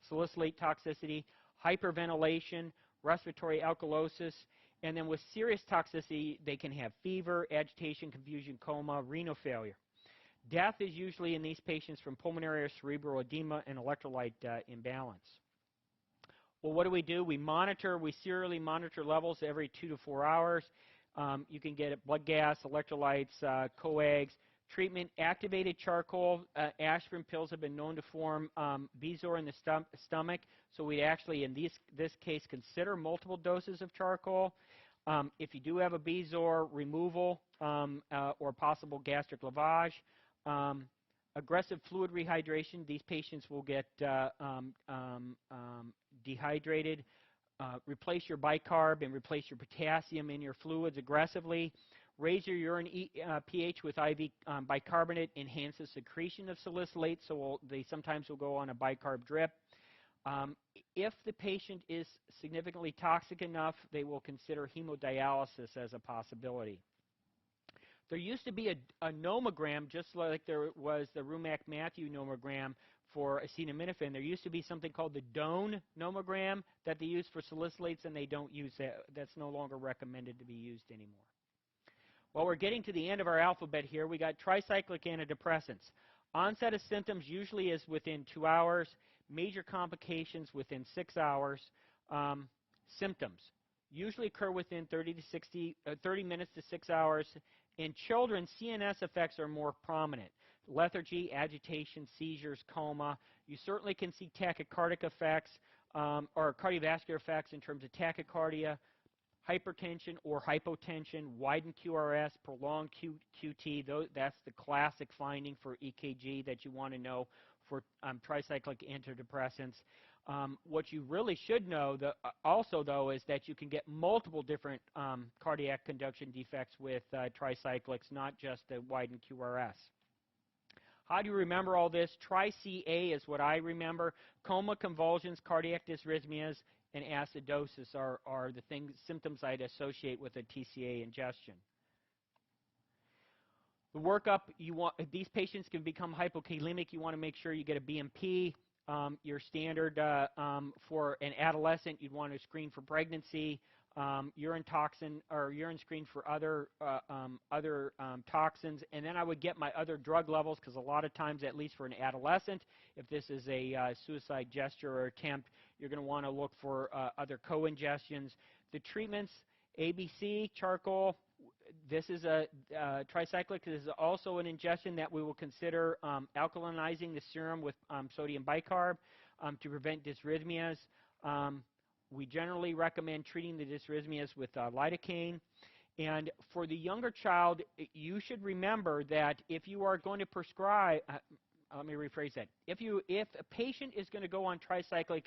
salicylate toxicity, hyperventilation, respiratory alkalosis, and then with serious toxicity, they can have fever, agitation, confusion, coma, renal failure. Death is usually in these patients from pulmonary or cerebral edema and electrolyte imbalance. Well, what do? We serially monitor levels every 2 to 4 hours. You can get blood gas, electrolytes, coags. Treatment, activated charcoal, aspirin pills have been known to form Bezor in the stomach, so we actually, in this case, consider multiple doses of charcoal. If you do have a Bezor, removal or possible gastric lavage. Aggressive fluid rehydration, these patients will get dehydrated. Replace your bicarb and replace your potassium in your fluids aggressively. Raise your urine pH with IV bicarbonate, enhances secretion of salicylate, so they sometimes will go on a bicarb drip. If the patient is significantly toxic enough, they will consider hemodialysis as a possibility. There used to be a nomogram, just like there was the Rumac-Matthew nomogram for acetaminophen. There used to be something called the Doan nomogram that they use for salicylates, and they don't use that. That's no longer recommended to be used anymore. Well, we're getting to the end of our alphabet here. We got tricyclic antidepressants. Onset of symptoms usually is within 2 hours. Major complications within 6 hours. Symptoms usually occur within 30 minutes to 6 hours. In children, CNS effects are more prominent. Lethargy, agitation, seizures, coma. You certainly can see tachycardic effects or cardiovascular effects in terms of tachycardia, hypertension or hypotension, widened QRS, prolonged QT. That's the classic finding for EKG that you want to know for tricyclic antidepressants. What you really should know also, though, is that you can get multiple different cardiac conduction defects with tricyclics, not just the widened QRS. How do you remember all this? Tri-CA is what I remember. Coma, convulsions, cardiac dysrhythmias, and acidosis are the symptoms I'd associate with a TCA ingestion. The workup, these patients can become hypokalemic. You want to make sure you get a BMP. Your standard for an adolescent, you'd want to screen for pregnancy, urine toxin or urine screen for other toxins, and then I would get my other drug levels, because a lot of times, at least for an adolescent, if this is a suicide gesture or attempt, you're going to want to look for other co-ingestions. The treatments, ABC, charcoal. This is a tricyclic. This is also an ingestion that we will consider alkalinizing the serum with sodium bicarb to prevent dysrhythmias. We generally recommend treating the dysrhythmias with lidocaine. And for the younger child, you should remember that if you are going to prescribe, let me rephrase that. If a patient is going to go on tricyclic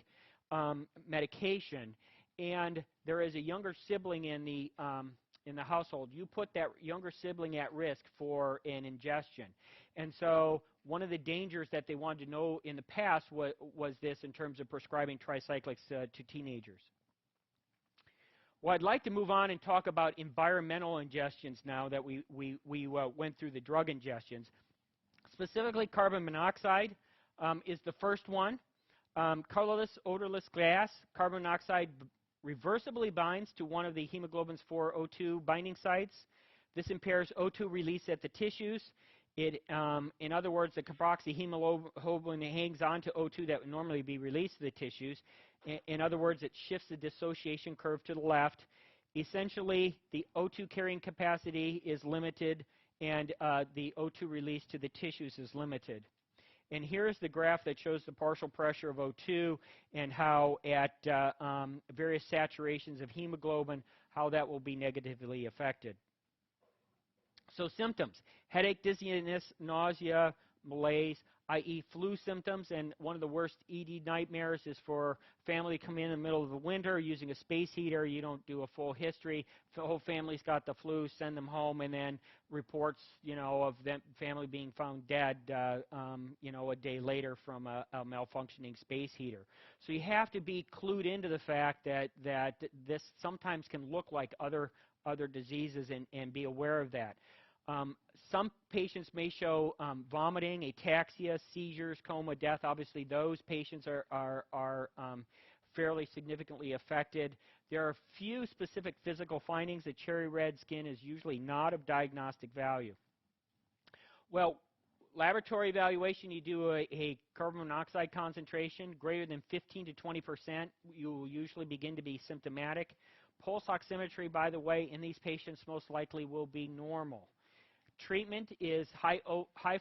medication and there is a younger sibling in the household, you put that younger sibling at risk for an ingestion. And so one of the dangers that they wanted to know in the past was this in terms of prescribing tricyclics to teenagers. Well, I'd like to move on and talk about environmental ingestions now that we went through the drug ingestions. Specifically, carbon monoxide is the first one. Colorless, odorless gas. Carbon monoxide reversibly binds to one of the hemoglobin's 4 O2 binding sites. This impairs O2 release at the tissues. In other words, the carboxyhemoglobin hangs on to O2 that would normally be released to the tissues. In other words, it shifts the dissociation curve to the left. Essentially, the O2 carrying capacity is limited, and the O2 release to the tissues is limited. And here's the graph that shows the partial pressure of O2 and how at various saturations of hemoglobin, how that will be negatively affected. So symptoms: headache, dizziness, nausea, malaise. i.e. flu symptoms, and one of the worst ED nightmares is for family to come in the middle of the winter using a space heater. You don't do a full history. The whole family's got the flu, send them home, and then reports, of them family being found dead, a day later from a malfunctioning space heater. So you have to be clued into the fact that this sometimes can look like other diseases and be aware of that. Some patients may show vomiting, ataxia, seizures, coma, death. Obviously, those patients are fairly significantly affected. There are few specific physical findings. The cherry red skin is usually not of diagnostic value. Well, laboratory evaluation, you do a carbon monoxide concentration greater than 15 to 20%. You will usually begin to be symptomatic. Pulse oximetry, by the way, in these patients most likely will be normal. Treatment is high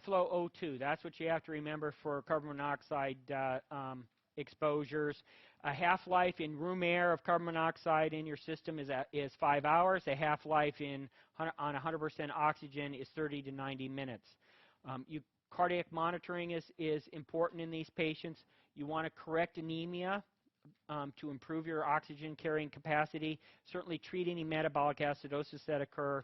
flow O2. That's what you have to remember for carbon monoxide exposures. A half-life in room air of carbon monoxide in your system is 5 hours. A half-life on 100% oxygen is 30 to 90 minutes. Cardiac monitoring is important in these patients. You want to correct anemia to improve your oxygen carrying capacity. Certainly treat any metabolic acidosis that occur.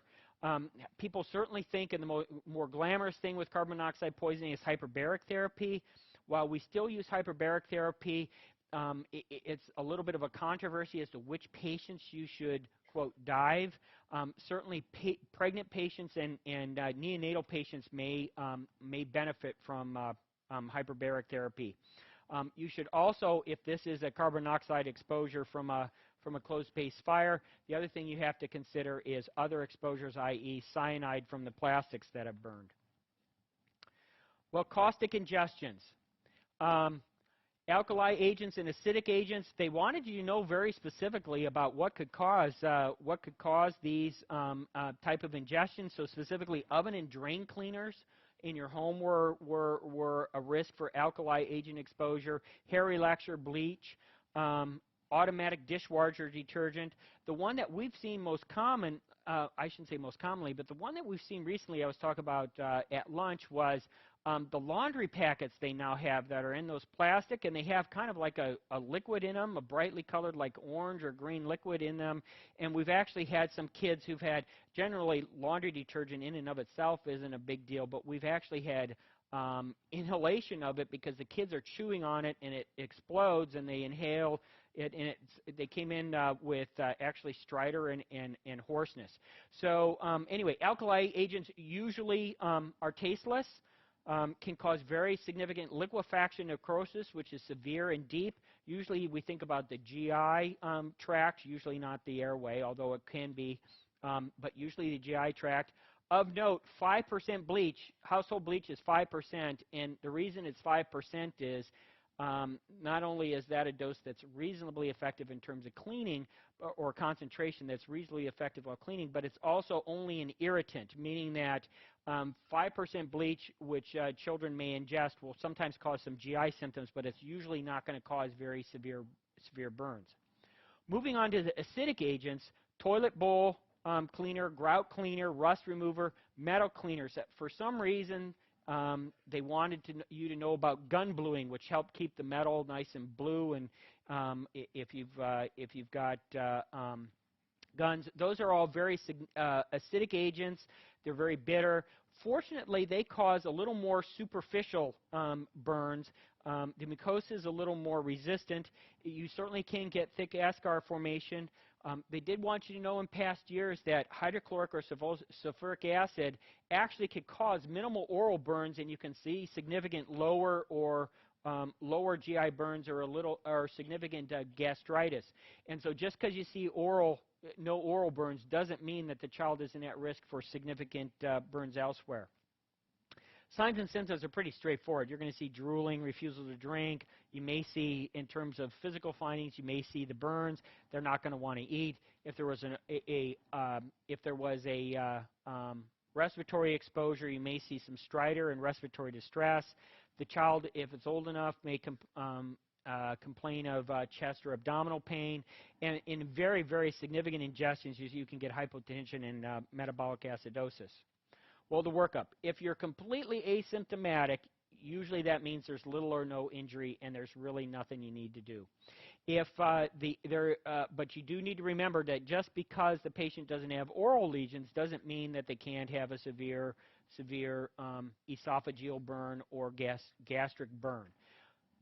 People certainly think, and the more glamorous thing with carbon monoxide poisoning is hyperbaric therapy. While we still use hyperbaric therapy, it's a little bit of a controversy as to which patients you should, quote, dive. Certainly pregnant patients and neonatal patients may benefit from hyperbaric therapy. You should also, if this is a carbon monoxide exposure from a closed space fire, the other thing you have to consider is other exposures, i.e. cyanide from the plastics that have burned. Well, caustic ingestions. Alkali agents and acidic agents, they wanted you to know very specifically about what could cause these type of ingestions. So specifically, oven and drain cleaners in your home were a risk for alkali agent exposure. Hair relaxer, bleach, automatic dishwasher detergent. The one that we've seen most common, I shouldn't say most commonly, but the one that we've seen recently I was talking about at lunch was the laundry packets they now have that are in those plastic, and they have kind of like a liquid in them, a brightly colored like orange or green liquid in them. And we've actually had some kids who've had, generally laundry detergent in and of itself isn't a big deal, but we've actually had inhalation of it because the kids are chewing on it and it explodes and they inhale it, and they came in with actually stridor and hoarseness. So anyway, alkali agents usually are tasteless. Can cause very significant liquefaction necrosis, which is severe and deep. Usually we think about the GI tract, usually not the airway, although it can be, but usually the GI tract. Of note, 5% bleach, household bleach is 5%, and the reason it's 5% is not only is that a dose that's reasonably effective in terms of cleaning, or concentration that's reasonably effective while cleaning, but it's also only an irritant, meaning that 5% bleach, which children may ingest, will sometimes cause some GI symptoms, but it's usually not going to cause very severe burns. Moving on to the acidic agents, toilet bowl cleaner, grout cleaner, rust remover, metal cleaners. For some reason, they wanted you to know about gun bluing, which helped keep the metal nice and blue. And if you've got guns, those are all very acidic agents. They're very bitter. Fortunately, they cause a little more superficial burns. The mucosa is a little more resistant. You certainly can get thick eschar formation. They did want you to know in past years that hydrochloric or sulfuric acid actually could cause minimal oral burns, and you can see significant lower GI burns or significant gastritis. And so just because you see no oral burns doesn't mean that the child isn't at risk for significant burns elsewhere. Signs and symptoms are pretty straightforward. You're going to see drooling, refusal to drink. You may see, in terms of physical findings, you may see the burns. They're not going to want to eat. If there was a respiratory exposure, you may see some stridor and respiratory distress. The child, if it's old enough, may complain of chest or abdominal pain. And in very, very significant ingestions, you can get hypotension and metabolic acidosis. Well, the workup. If you're completely asymptomatic, usually that means there's little or no injury and there's really nothing you need to do. But you do need to remember that just because the patient doesn't have oral lesions doesn't mean that they can't have a severe esophageal burn or gastric burn.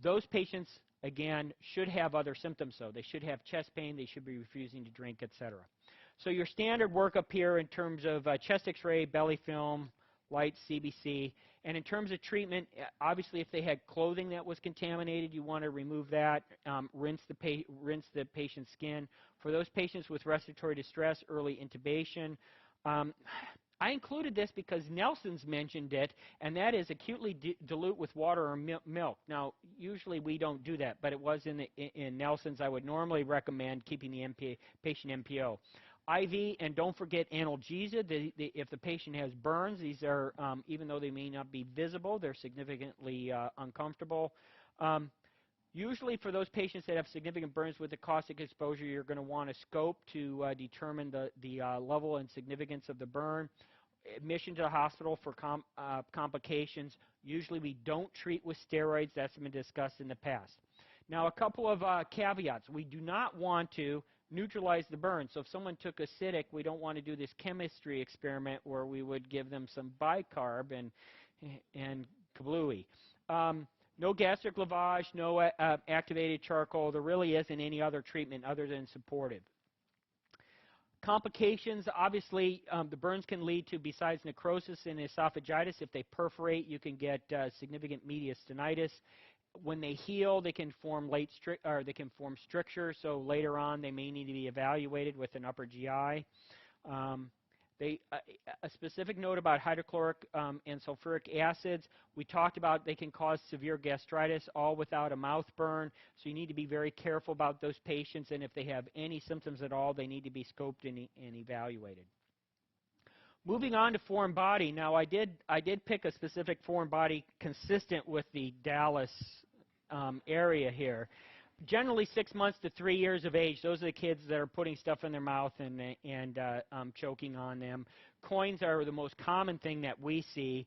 Those patients, again, should have other symptoms, though. They should have chest pain, they should be refusing to drink, etc. So your standard workup here in terms of chest x-ray, belly film, lights, CBC, and in terms of treatment, obviously if they had clothing that was contaminated, you want to remove that, rinse the patient's skin. For those patients with respiratory distress, early intubation. I included this because Nelson's mentioned it, and that is acutely dilute with water or milk. Now, usually we don't do that, but it was in Nelson's. I would normally recommend keeping the patient MPO. IV, and don't forget analgesia. If the patient has burns, these are, even though they may not be visible, they're significantly uncomfortable. Usually for those patients that have significant burns with the caustic exposure, you're going to want a scope to determine the level and significance of the burn. Admission to the hospital for complications. Usually we don't treat with steroids. That's been discussed in the past. Now, a couple of caveats. We do not want to neutralize the burn. So if someone took acidic, we don't want to do this chemistry experiment where we would give them some bicarb and kablooey. No gastric lavage, no activated charcoal. There really isn't any other treatment other than supportive. Complications, obviously, the burns can lead to, besides necrosis and esophagitis, if they perforate, you can get significant mediastinitis. When they heal, they can form strictures, so later on they may need to be evaluated with an upper GI. A specific note about hydrochloric and sulfuric acids. We talked about they can cause severe gastritis, all without a mouth burn. So you need to be very careful about those patients, and if they have any symptoms at all, they need to be scoped and evaluated. Moving on to foreign body. Now, I did pick a specific foreign body consistent with the Dallas area here. Generally 6 months to 3 years of age. Those are the kids that are putting stuff in their mouth and choking on them. Coins are the most common thing that we see.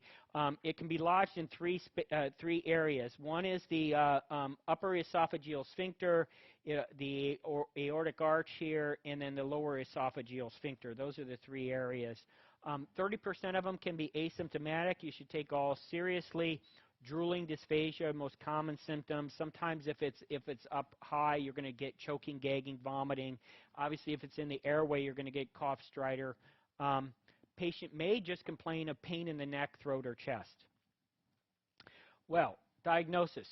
It can be lodged in three areas. One is the upper esophageal sphincter, the aortic arch here, and then the lower esophageal sphincter. Those are the three areas. 30% of them can be asymptomatic. You should take all seriously. Drooling, dysphagia, most common symptoms. Sometimes if it's up high, you're going to get choking, gagging, vomiting. Obviously, if it's in the airway, you're going to get cough, stridor. Patient may just complain of pain in the neck, throat, or chest. Well, diagnosis.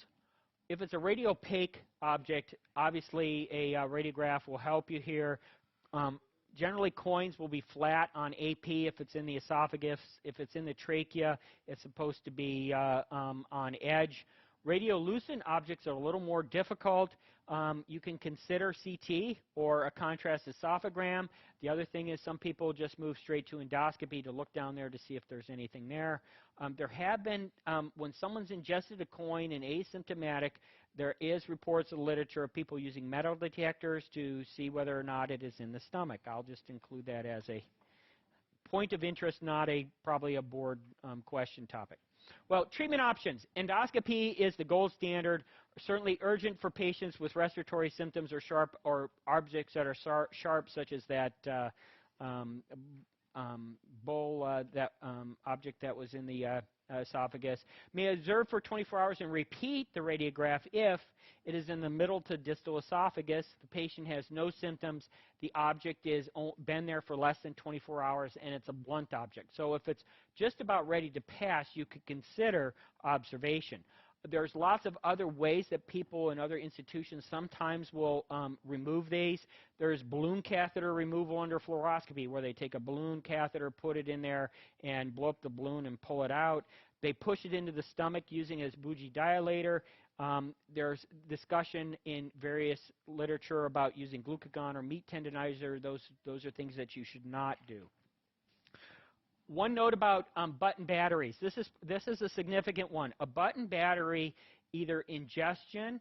If it's a radiopaque object, obviously a radiograph will help you here. Generally, coins will be flat on AP if it's in the esophagus. If it's in the trachea, it's supposed to be on edge. Radiolucent objects are a little more difficult. You can consider CT or a contrast esophagram. The other thing is some people just move straight to endoscopy to look down there to see if there's anything there. There have been, when someone's ingested a coin and asymptomatic, there is reports of literature of people using metal detectors to see whether or not it is in the stomach. I'll just include that as a point of interest, not probably a board question topic. Well, treatment options. Endoscopy is the gold standard, certainly urgent for patients with respiratory symptoms or objects that are sharp, such as that object that was in the esophagus. May observe for 24 hours and repeat the radiograph if it is in the middle to distal esophagus. The patient has no symptoms. The object has been there for less than 24 hours, and it's a blunt object. So if it's just about ready to pass, you could consider observation. There's lots of other ways that people in other institutions sometimes will remove these. There's balloon catheter removal under fluoroscopy, where they take a balloon catheter, put it in there, and blow up the balloon and pull it out. They push it into the stomach using as bougie dilator. There's discussion in various literature about using glucagon or meat tendinizer. Those are things that you should not do. One note about button batteries. This is a significant one. A button battery, either ingestion,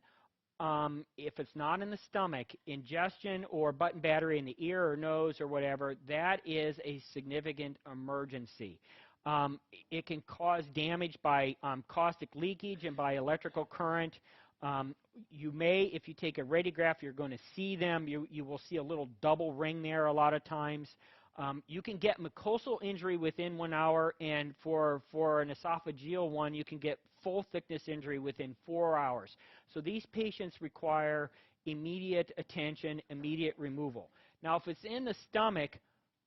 if it's not in the stomach, ingestion or button battery in the ear or nose or whatever, that is a significant emergency. It can cause damage by caustic leakage and by electrical current. You may, if you take a radiograph, you're going to see them. You will see a little double ring there a lot of times. You can get mucosal injury within 1 hour, and for an esophageal one, you can get full thickness injury within 4 hours. So these patients require immediate attention, immediate removal. Now, if it's in the stomach,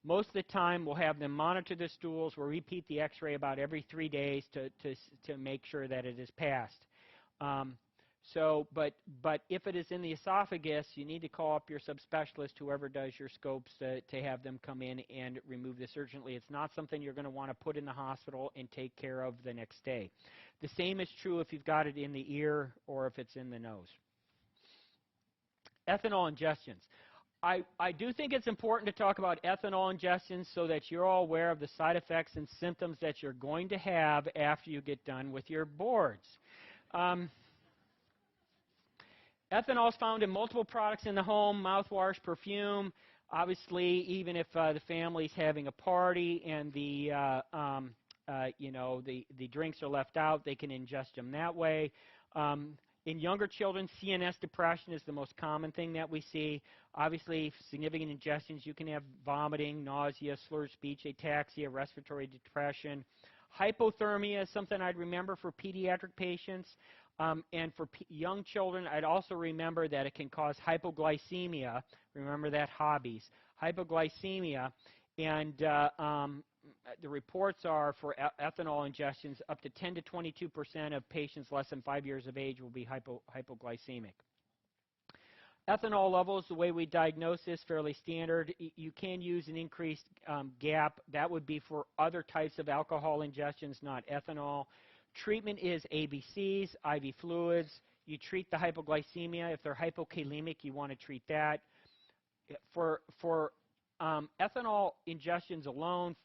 most of the time we'll have them monitor the stools. We'll repeat the x-ray about every 3 days to make sure that it is passed. But if it is in the esophagus, you need to call up your subspecialist, whoever does your scopes, to have them come in and remove this urgently. It's not something you're going to want to put in the hospital and take care of the next day. The same is true if you've got it in the ear or if it's in the nose. Ethanol ingestions. I do think it's important to talk about ethanol ingestions so that you're all aware of the side effects and symptoms that you're going to have after you get done with your boards. Ethanol is found in multiple products in the home: mouthwash, perfume. Obviously, even if the family's having a party and the drinks are left out, they can ingest them that way. In younger children, CNS depression is the most common thing that we see. Obviously, significant ingestions, you can have vomiting, nausea, slurred speech, ataxia, respiratory depression. Hypothermia is something I'd remember for pediatric patients. And for young children, I'd also remember that it can cause hypoglycemia. Remember that, hobbies. Hypoglycemia, and the reports are for ethanol ingestions, up to 10 to 22% of patients less than 5 years of age will be hypoglycemic. Ethanol levels, the way we diagnose this, fairly standard. You can use an increased gap. That would be for other types of alcohol ingestions, not ethanol. Treatment is ABCs, IV fluids. You treat the hypoglycemia. If they're hypokalemic, you want to treat that. For ethanol ingestions alone,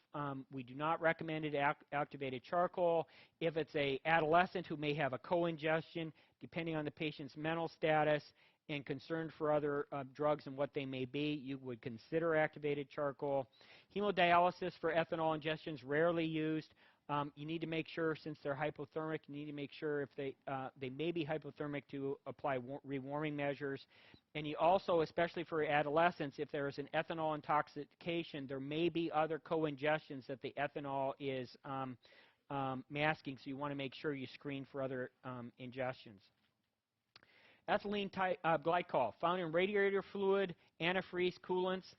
we do not recommend it. Activated charcoal. If it's an adolescent who may have a co-ingestion, depending on the patient's mental status and concern for other drugs and what they may be, you would consider activated charcoal. Hemodialysis for ethanol ingestions, rarely used. You need to make sure, since they're hypothermic, you need to make sure if they may be hypothermic, to apply rewarming measures. And you also, especially for adolescents, if there is an ethanol intoxication, there may be other co-ingestions that the ethanol is masking, so you want to make sure you screen for other ingestions. Ethylene glycol, found in radiator fluid, antifreeze, coolants.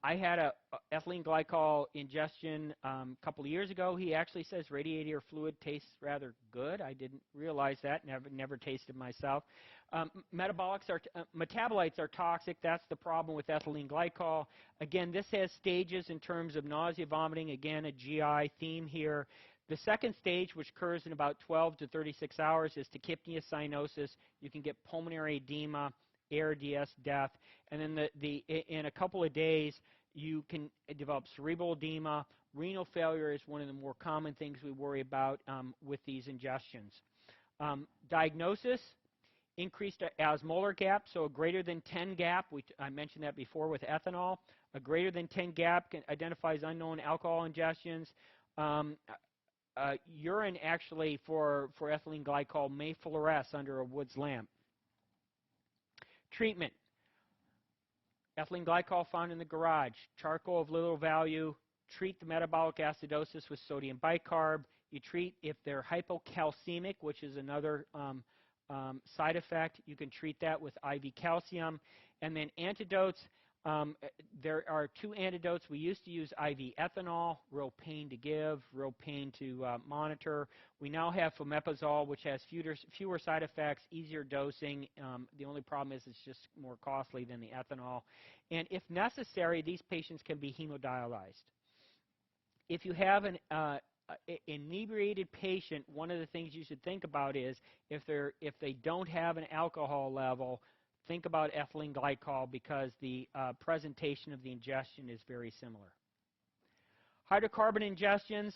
I had a ethylene glycol ingestion a couple of years ago. He actually says radiator fluid tastes rather good. I didn't realize that. Never tasted myself. Metabolites are toxic. That's the problem with ethylene glycol. Again, this has stages in terms of nausea, vomiting. Again, a GI theme here. The second stage, which occurs in about 12 to 36 hours, is tachypnea cyanosis. You can get pulmonary edema, ARDS, death, and then in a couple of days you can develop cerebral edema. Renal failure is one of the more common things we worry about with these ingestions. Diagnosis: increased osmolar gap, so a greater than 10 gap. I mentioned that before with ethanol. A greater than 10 gap identifies unknown alcohol ingestions. Urine, actually, for ethylene glycol may fluoresce under a Woods lamp. Treatment: ethylene glycol found in the garage. Charcoal of little value. Treat the metabolic acidosis with sodium bicarb. You treat if they're hypocalcemic, which is another side effect. You can treat that with IV calcium. And then antidotes. There are two antidotes. We used to use IV ethanol, real pain to give, real pain to monitor. We now have fomepizole, which has fewer side effects, easier dosing. The only problem is it's just more costly than the ethanol. And if necessary, these patients can be hemodialyzed. If you have an inebriated patient, one of the things you should think about is if they don't have an alcohol level, think about ethylene glycol, because the presentation of the ingestion is very similar. Hydrocarbon ingestions,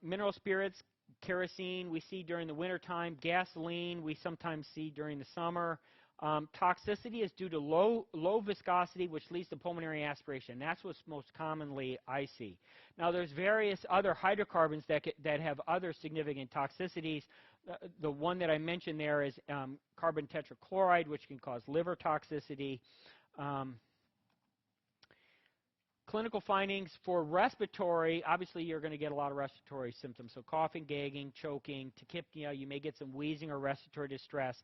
mineral spirits, kerosene we see during the wintertime. Gasoline we sometimes see during the summer. Toxicity is due to low viscosity, which leads to pulmonary aspiration. That's what's most commonly I see. Now, there's various other hydrocarbons that have other significant toxicities. The one that I mentioned there is carbon tetrachloride, which can cause liver toxicity. Clinical findings for respiratory, obviously you're going to get a lot of respiratory symptoms. So coughing, gagging, choking, tachypnea, you may get some wheezing or respiratory distress.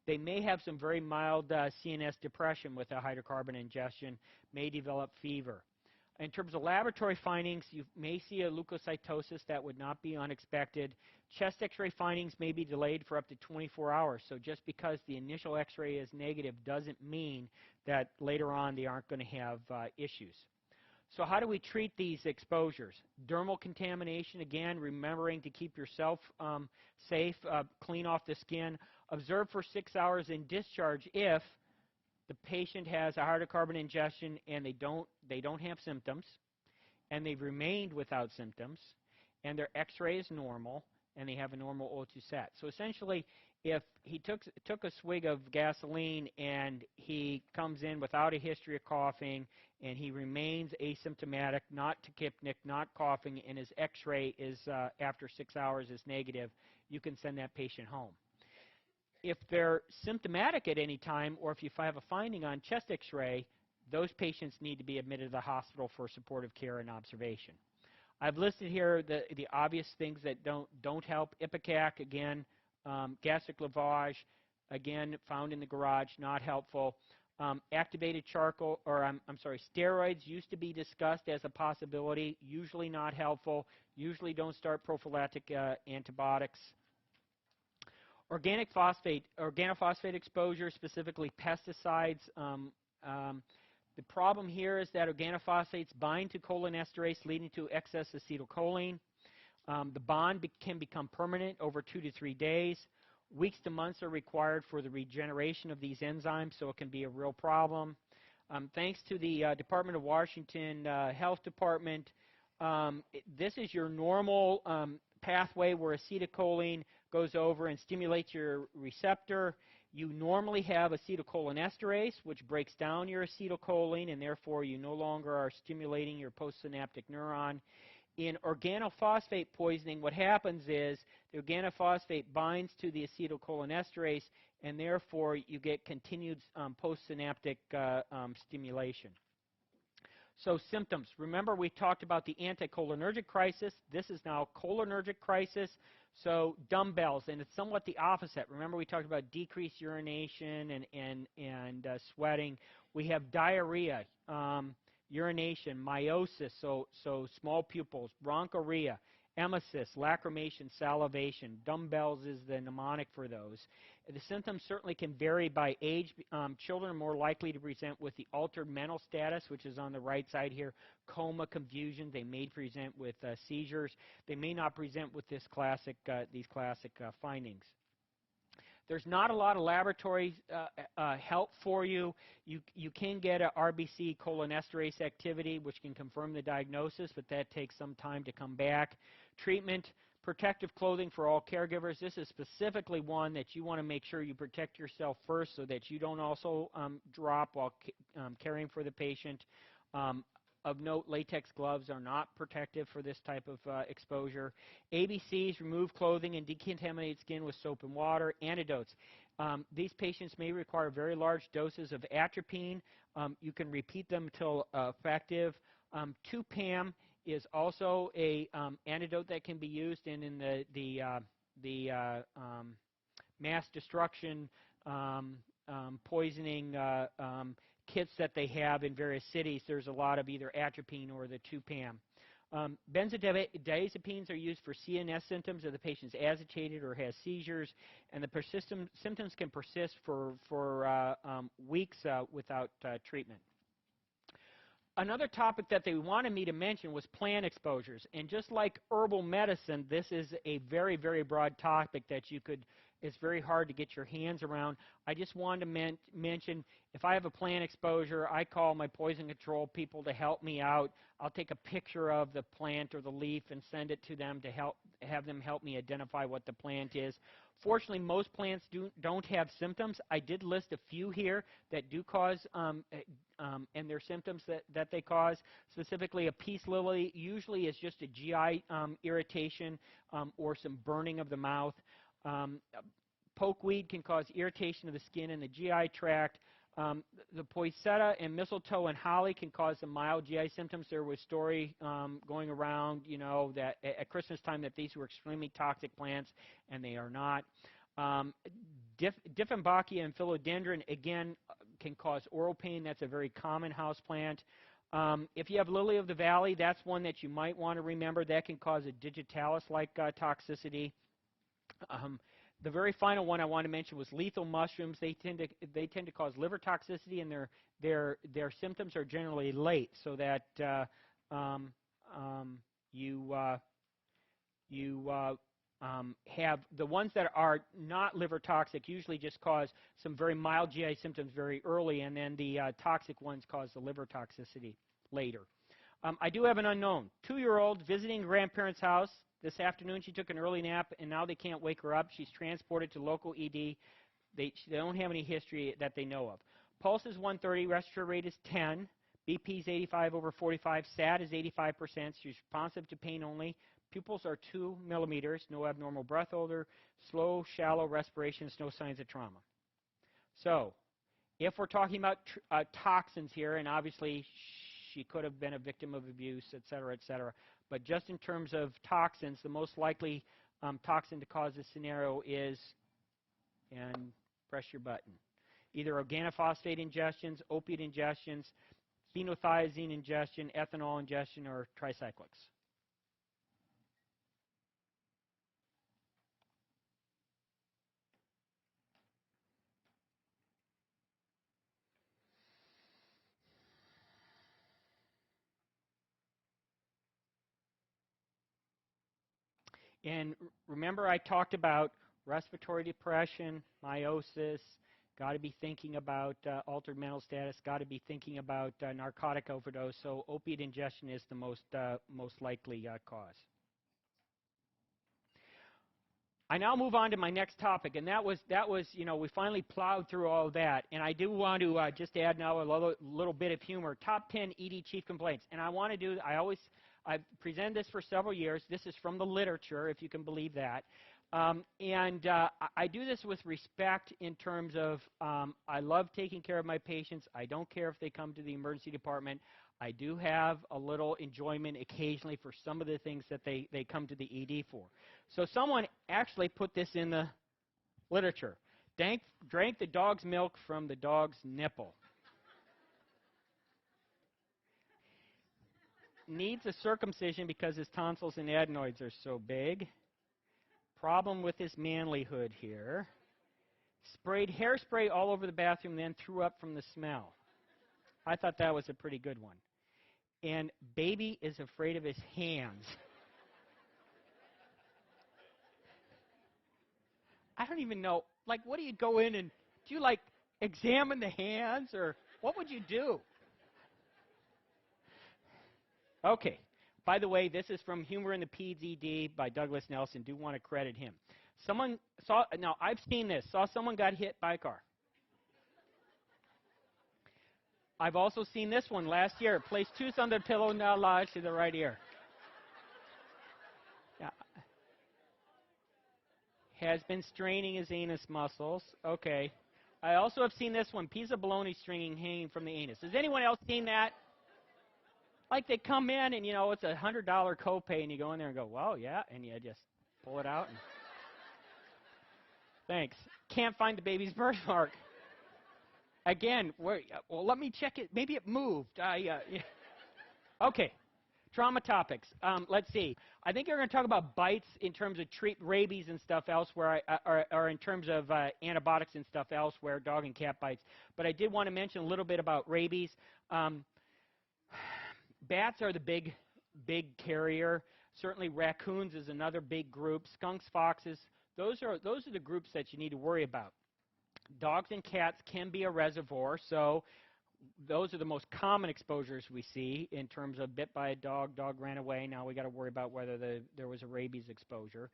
They may have some very mild CNS depression with a hydrocarbon ingestion, may develop fever. In terms of laboratory findings, you may see a leukocytosis. That would not be unexpected. Chest x-ray findings may be delayed for up to 24 hours. So just because the initial x-ray is negative doesn't mean that later on they aren't going to have issues. So how do we treat these exposures? Dermal contamination, again, remembering to keep yourself safe, clean off the skin. Observe for 6 hours and discharge if the patient has a hydrocarbon ingestion and they don't have symptoms, and they've remained without symptoms, and their x-ray is normal, and they have a normal O2 sat. So essentially, if he took a swig of gasoline and he comes in without a history of coughing and he remains asymptomatic, not tachypnic, not coughing, and his x-ray is after 6 hours is negative, you can send that patient home. If they're symptomatic at any time, or if you have a finding on chest x-ray, those patients need to be admitted to the hospital for supportive care and observation. I've listed here the obvious things that don't help. Ipecac, again, gastric lavage, again, found in the garage, not helpful. Activated charcoal, or I'm sorry, steroids used to be discussed as a possibility, usually not helpful, usually don't start prophylactic antibiotics. Organophosphate exposure, specifically pesticides. The problem here is that organophosphates bind to cholinesterase, leading to excess acetylcholine. The bond can become permanent over 2 to 3 days. Weeks to months are required for the regeneration of these enzymes, so it can be a real problem. Thanks to the Department of Washington Health Department, this is your normal pathway where acetylcholine goes over and stimulates your receptor. You normally have acetylcholinesterase, which breaks down your acetylcholine, and therefore you no longer are stimulating your postsynaptic neuron. In organophosphate poisoning, what happens is the organophosphate binds to the acetylcholinesterase, and therefore you get continued postsynaptic stimulation. So symptoms. Remember, we talked about the anticholinergic crisis. This is now cholinergic crisis. So dumbbells, and it's somewhat the opposite. Remember, we talked about decreased urination and sweating. We have diarrhea, urination, meiosis, so small pupils, bronchorrhea, emesis, lacrimation, salivation. Dumbbells is the mnemonic for those. The symptoms certainly can vary by age. Children are more likely to present with the altered mental status, which is on the right side here, coma, confusion. They may present with seizures. They may not present with these classic findings. There's not a lot of laboratory help for you. You can get a RBC cholinesterase activity, which can confirm the diagnosis, but that takes some time to come back. Treatment, protective clothing for all caregivers. This is specifically one that you want to make sure you protect yourself first so that you don't also drop while caring for the patient. Of note, latex gloves are not protective for this type of exposure. ABCs, remove clothing and decontaminate skin with soap and water. Antidotes. These patients may require very large doses of atropine. You can repeat them until effective. 2-PAM is also a antidote that can be used, and in the mass destruction poisoning kits that they have in various cities, there's a lot of either atropine or the 2-PAM. Benzodiazepines are used for CNS symptoms if the patient's agitated or has seizures, and the symptoms can persist for weeks without treatment. Another topic that they wanted me to mention was plant exposures. And just like herbal medicine, this is a very, very broad topic that it's very hard to get your hands around. I just wanted to mention, if I have a plant exposure, I call my poison control people to help me out. I'll take a picture of the plant or the leaf and send it to them to have them help me identify what the plant is. Fortunately, most plants don't have symptoms. I did list a few here that do cause, and their symptoms that they cause. Specifically, a peace lily usually is just a GI irritation or some burning of the mouth. Pokeweed can cause irritation of the skin and the GI tract. The poinsettia and mistletoe and holly can cause some mild GI symptoms. There was a story going around, that at Christmas time that these were extremely toxic plants, and they are not. Dieffenbachia and philodendron, again, can cause oral pain. That's a very common house plant. If you have lily of the valley, that's one that you might want to remember. That can cause a digitalis-like toxicity. The very final one I want to mention was lethal mushrooms. They tend to cause liver toxicity, and their symptoms are generally late, so that you have the ones that are not liver toxic usually just cause some very mild GI symptoms very early, and then the toxic ones cause the liver toxicity later. I do have an unknown. 2-year-old visiting grandparents' house. This afternoon she took an early nap, and now they can't wake her up. She's transported to local ED. They don't have any history that they know of. Pulse is 130. Respiratory rate is 10. BP is 85 over 45. SAT is 85%. She's responsive to pain only. Pupils are 2 millimeters. No abnormal breath odor. Slow, shallow respirations. No signs of trauma. So, if we're talking about toxins here, and obviously she could have been a victim of abuse, et cetera, but just in terms of toxins, the most likely toxin to cause this scenario is, and press your button, either organophosphate ingestions, opiate ingestions, phenothiazine ingestion, ethanol ingestion, or tricyclics. And remember, I talked about respiratory depression, meiosis, got to be thinking about altered mental status, got to be thinking about narcotic overdose. So opiate ingestion is the most likely cause. I now move on to my next topic, and that was we finally plowed through all of that. And I do want to just add now a little bit of humor. Top 10 ED chief complaints. And I want to do, I've presented this for several years. This is from the literature, if you can believe that. I do this with respect in terms of I love taking care of my patients. I don't care if they come to the emergency department. I do have a little enjoyment occasionally for some of the things that they come to the ED for. So someone actually put this in the literature. Drank the dog's milk from the dog's nipple. Needs a circumcision because his tonsils and adenoids are so big. Problem with his manlyhood here. Sprayed hairspray all over the bathroom, then threw up from the smell. I thought that was a pretty good one. And baby is afraid of his hands. I don't even know. Like, what do you go in and do you like examine the hands, or what would you do? Okay. By the way, this is from Humor in the Peds ED by Douglas Nelson. Do want to credit him. Someone saw. Now I've seen this. Saw someone got hit by a car. I've also seen this one last year. Placed tooth on the pillow, now lodged to the right ear. Yeah. Has been straining his anus muscles. Okay. I also have seen this one. Piece of bologna stringing hanging from the anus. Has anyone else seen that? Like they come in and, it's a $100 copay, and you go in there and go, well, yeah, and you just pull it out. And thanks. Can't find the baby's birthmark. Again, well, let me check it. Maybe it moved. Yeah. Okay. Trauma topics. Let's see. I think you're going to talk about bites in terms of treat rabies and stuff elsewhere, or in terms of antibiotics and stuff elsewhere, dog and cat bites. But I did want to mention a little bit about rabies. Bats are the big carrier. Certainly raccoons is another big group. Skunks, foxes. Those are the groups that you need to worry about. Dogs and cats can be a reservoir, so those are the most common exposures we see in terms of bit by a dog, dog ran away. Now we got to worry about whether there was a rabies exposure.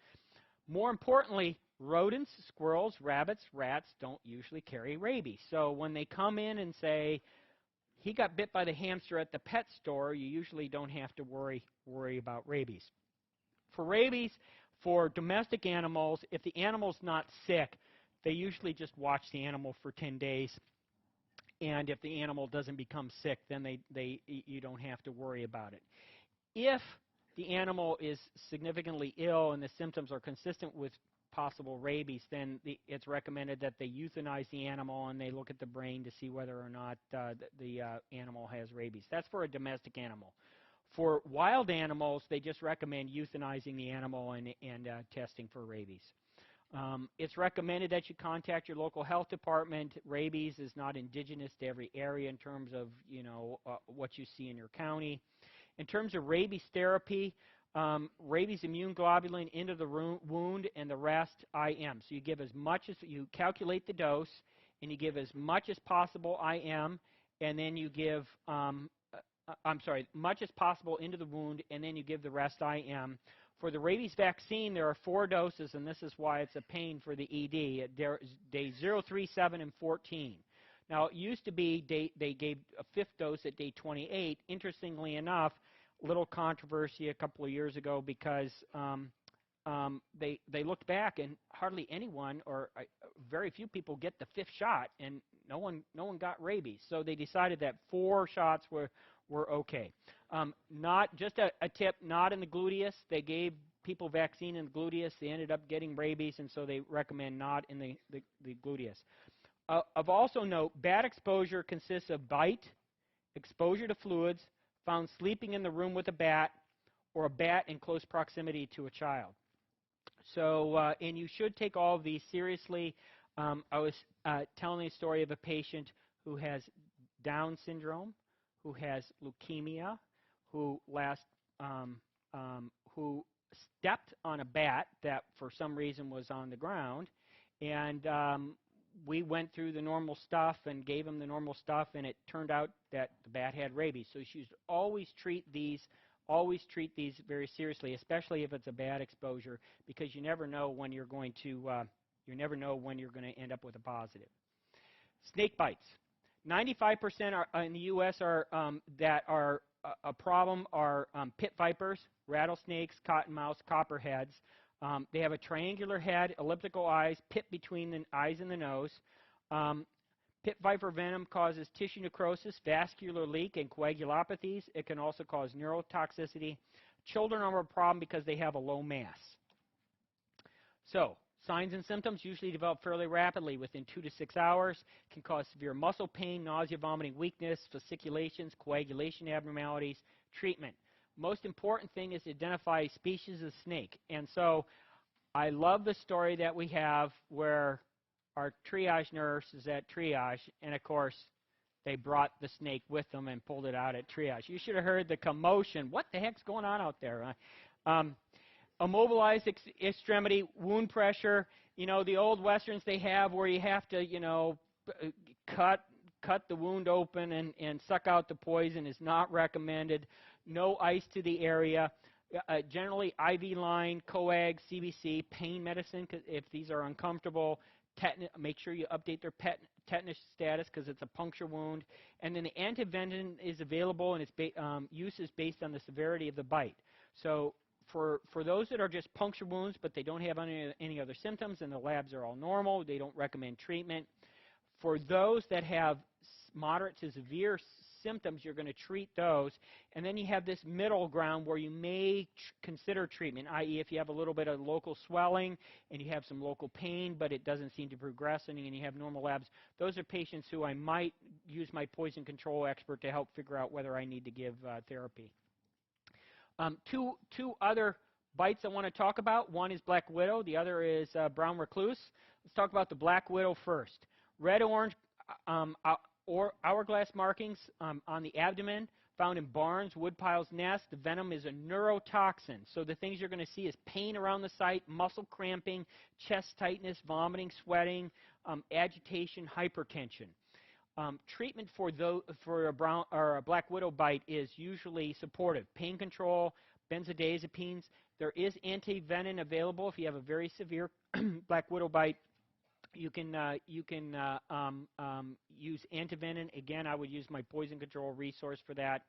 More importantly, rodents, squirrels, rabbits, rats don't usually carry rabies. So when they come in and say, he got bit by the hamster at the pet store, you usually don't have to worry about rabies. For rabies, for domestic animals, if the animal's not sick, they usually just watch the animal for 10 days. And if the animal doesn't become sick, then you don't have to worry about it. If the animal is significantly ill and the symptoms are consistent with possible rabies, then it's recommended that they euthanize the animal and they look at the brain to see whether or not the animal has rabies. That's for a domestic animal. For wild animals, they just recommend euthanizing the animal and testing for rabies. It's recommended that you contact your local health department. Rabies is not indigenous to every area in terms of what you see in your county. In terms of rabies therapy, rabies immune globulin into the wound and the rest IM. So you give as much as you calculate the dose, and you give as much as possible IM, and then you give much as possible into the wound, and then you give the rest IM. For the rabies vaccine, there are 4 doses, and this is why it's a pain for the ED at day 0, 3, 7, and 14. Now, it used to be they gave a 5th dose at day 28. Interestingly enough, little controversy a couple of years ago because they looked back and hardly anyone or very few people get the 5th shot, and no one got rabies. So they decided that 4 shots were okay. Not just a tip, not in the gluteus. They gave people vaccine in the gluteus. They ended up getting rabies, and so they recommend not in the gluteus. Of also note, bad exposure consists of bite, exposure to fluids, found sleeping in the room with a bat, or a bat in close proximity to a child. So, and you should take all of these seriously. I was telling a story of a patient who has Down syndrome, who has leukemia, who stepped on a bat that for some reason was on the ground, and we went through the normal stuff and gave him the normal stuff, and it turned out that the bat had rabies. So you should always treat these very seriously, especially if it's a bad exposure, because you never know when you're going to end up with a positive. Snake bites. 95% in the U.S. that are a problem are pit vipers, rattlesnakes, cottonmouths, copperheads. They have a triangular head, elliptical eyes, pit between the eyes and the nose. Pit viper venom causes tissue necrosis, vascular leak, and coagulopathies. It can also cause neurotoxicity. Children are a problem because they have a low mass. So, signs and symptoms usually develop fairly rapidly within 2 to 6 hours. Can cause severe muscle pain, nausea, vomiting, weakness, fasciculations, coagulation abnormalities. Treatment. Most important thing is to identify a species of snake. And so I love the story that we have where our triage nurse is at triage, and of course they brought the snake with them and pulled it out at triage. You should have heard the commotion. What the heck's going on out there? Immobilized extremity, wound pressure. You know, the old westerns they have where you have to, cut the wound open and suck out the poison is not recommended. No ice to the area. Generally IV line, coag, CBC, pain medicine if these are uncomfortable. Make sure you update their tetanus status because it's a puncture wound. And then the antivenom is available, and its use is based on the severity of the bite. So for those that are just puncture wounds but they don't have any other symptoms and the labs are all normal, they don't recommend treatment. For those that have moderate to severe symptoms, you're going to treat those. And then you have this middle ground where you may consider treatment, i.e. if you have a little bit of local swelling and you have some local pain but it doesn't seem to progress and you have normal labs. Those are patients who I might use my poison control expert to help figure out whether I need to give therapy. Two other bites I want to talk about. One is black widow. The other is brown recluse. Let's talk about the black widow first. Red-orange hourglass markings on the abdomen, found in barns, woodpiles, nests. The venom is a neurotoxin. So the things you're going to see is pain around the site, muscle cramping, chest tightness, vomiting, sweating, agitation, hypertension. Treatment for a black widow bite is usually supportive. Pain control, benzodiazepines. There is antivenin available if you have a very severe black widow bite. You can use antivenin. Again, I would use my poison control resource for that.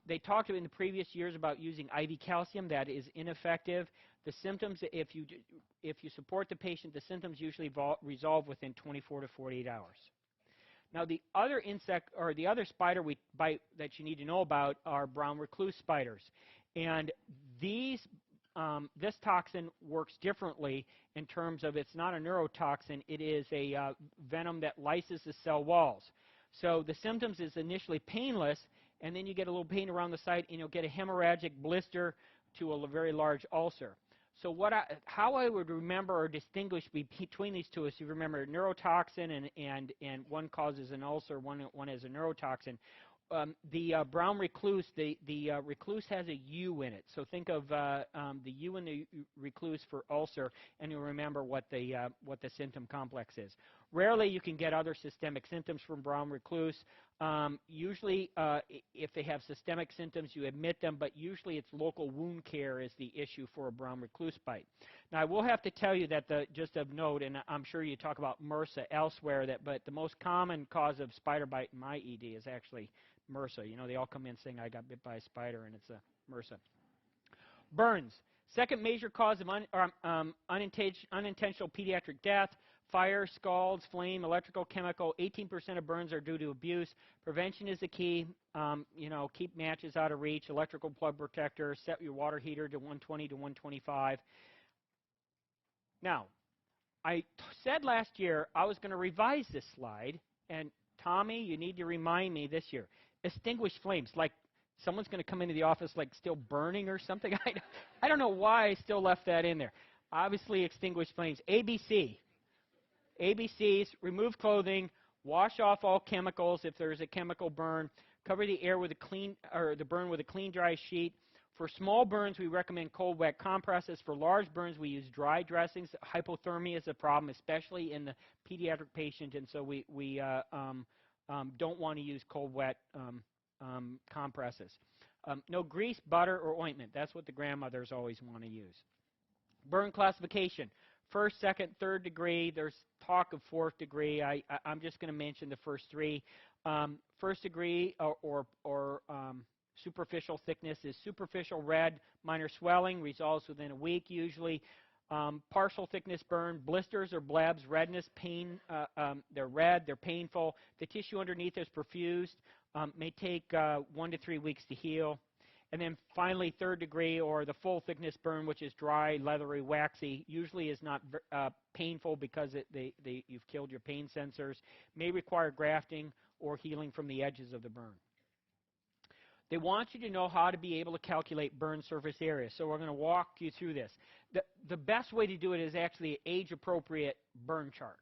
They talked in the previous years about using IV calcium. That is ineffective. The symptoms, if you support the patient, the symptoms usually resolve within 24 to 48 hours. Now, the other insect or the other spider bite that you need to know about are brown recluse spiders, and this toxin works differently in terms of it's not a neurotoxin. It is a venom that lyses the cell walls. So the symptoms is initially painless, and then you get a little pain around the site, and you'll get a hemorrhagic blister to a very large ulcer. So how I would remember or distinguish between these two is you remember neurotoxin and one causes an ulcer, one has a neurotoxin. The brown recluse, the recluse has a U in it. So think of the U in the recluse for ulcer, and you'll remember what the symptom complex is. Rarely you can get other systemic symptoms from brown recluse. Usually, if they have systemic symptoms, you admit them, but usually it's local wound care is the issue for a brown recluse bite. Now, I will have to tell you that just of note, and I'm sure you talk about MRSA elsewhere, but the most common cause of spider bite in my ED is actually MRSA. You know, they all come in saying I got bit by a spider, and it's a MRSA. Burns. Second major cause of unintentional pediatric death. Fire, scalds, flame, electrical, chemical. 18% of burns are due to abuse. Prevention is the key. Keep matches out of reach. Electrical plug protector. Set your water heater to 120 to 125. Now, I said last year I was going to revise this slide, and Tommy, you need to remind me this year. Extinguish flames, like someone's going to come into the office like still burning or something. I don't know why I still left that in there. Obviously, extinguish flames. ABC. ABCs, remove clothing, wash off all chemicals if there's a chemical burn, cover the air with the burn with a clean, dry sheet. For small burns, we recommend cold, wet compresses. For large burns, we use dry dressings. Hypothermia is a problem, especially in the pediatric patient, and so we don't want to use cold, wet compresses. No grease, butter, or ointment. That's what the grandmothers always want to use. Burn classification. First, second, third degree. There's talk of fourth degree. I'm just going to mention the first three. First degree or superficial thickness is superficial red, minor swelling, resolves within a week usually. Partial thickness burn, blisters or blebs, redness, pain. They're red, they're painful. The tissue underneath is perfused. May take 1 to 3 weeks to heal. And then finally, third degree or the full thickness burn, which is dry, leathery, waxy, usually is not painful because you've killed your pain sensors, may require grafting or healing from the edges of the burn. They want you to know how to be able to calculate burn surface area. So we're going to walk you through this. The best way to do it is actually an age-appropriate burn chart.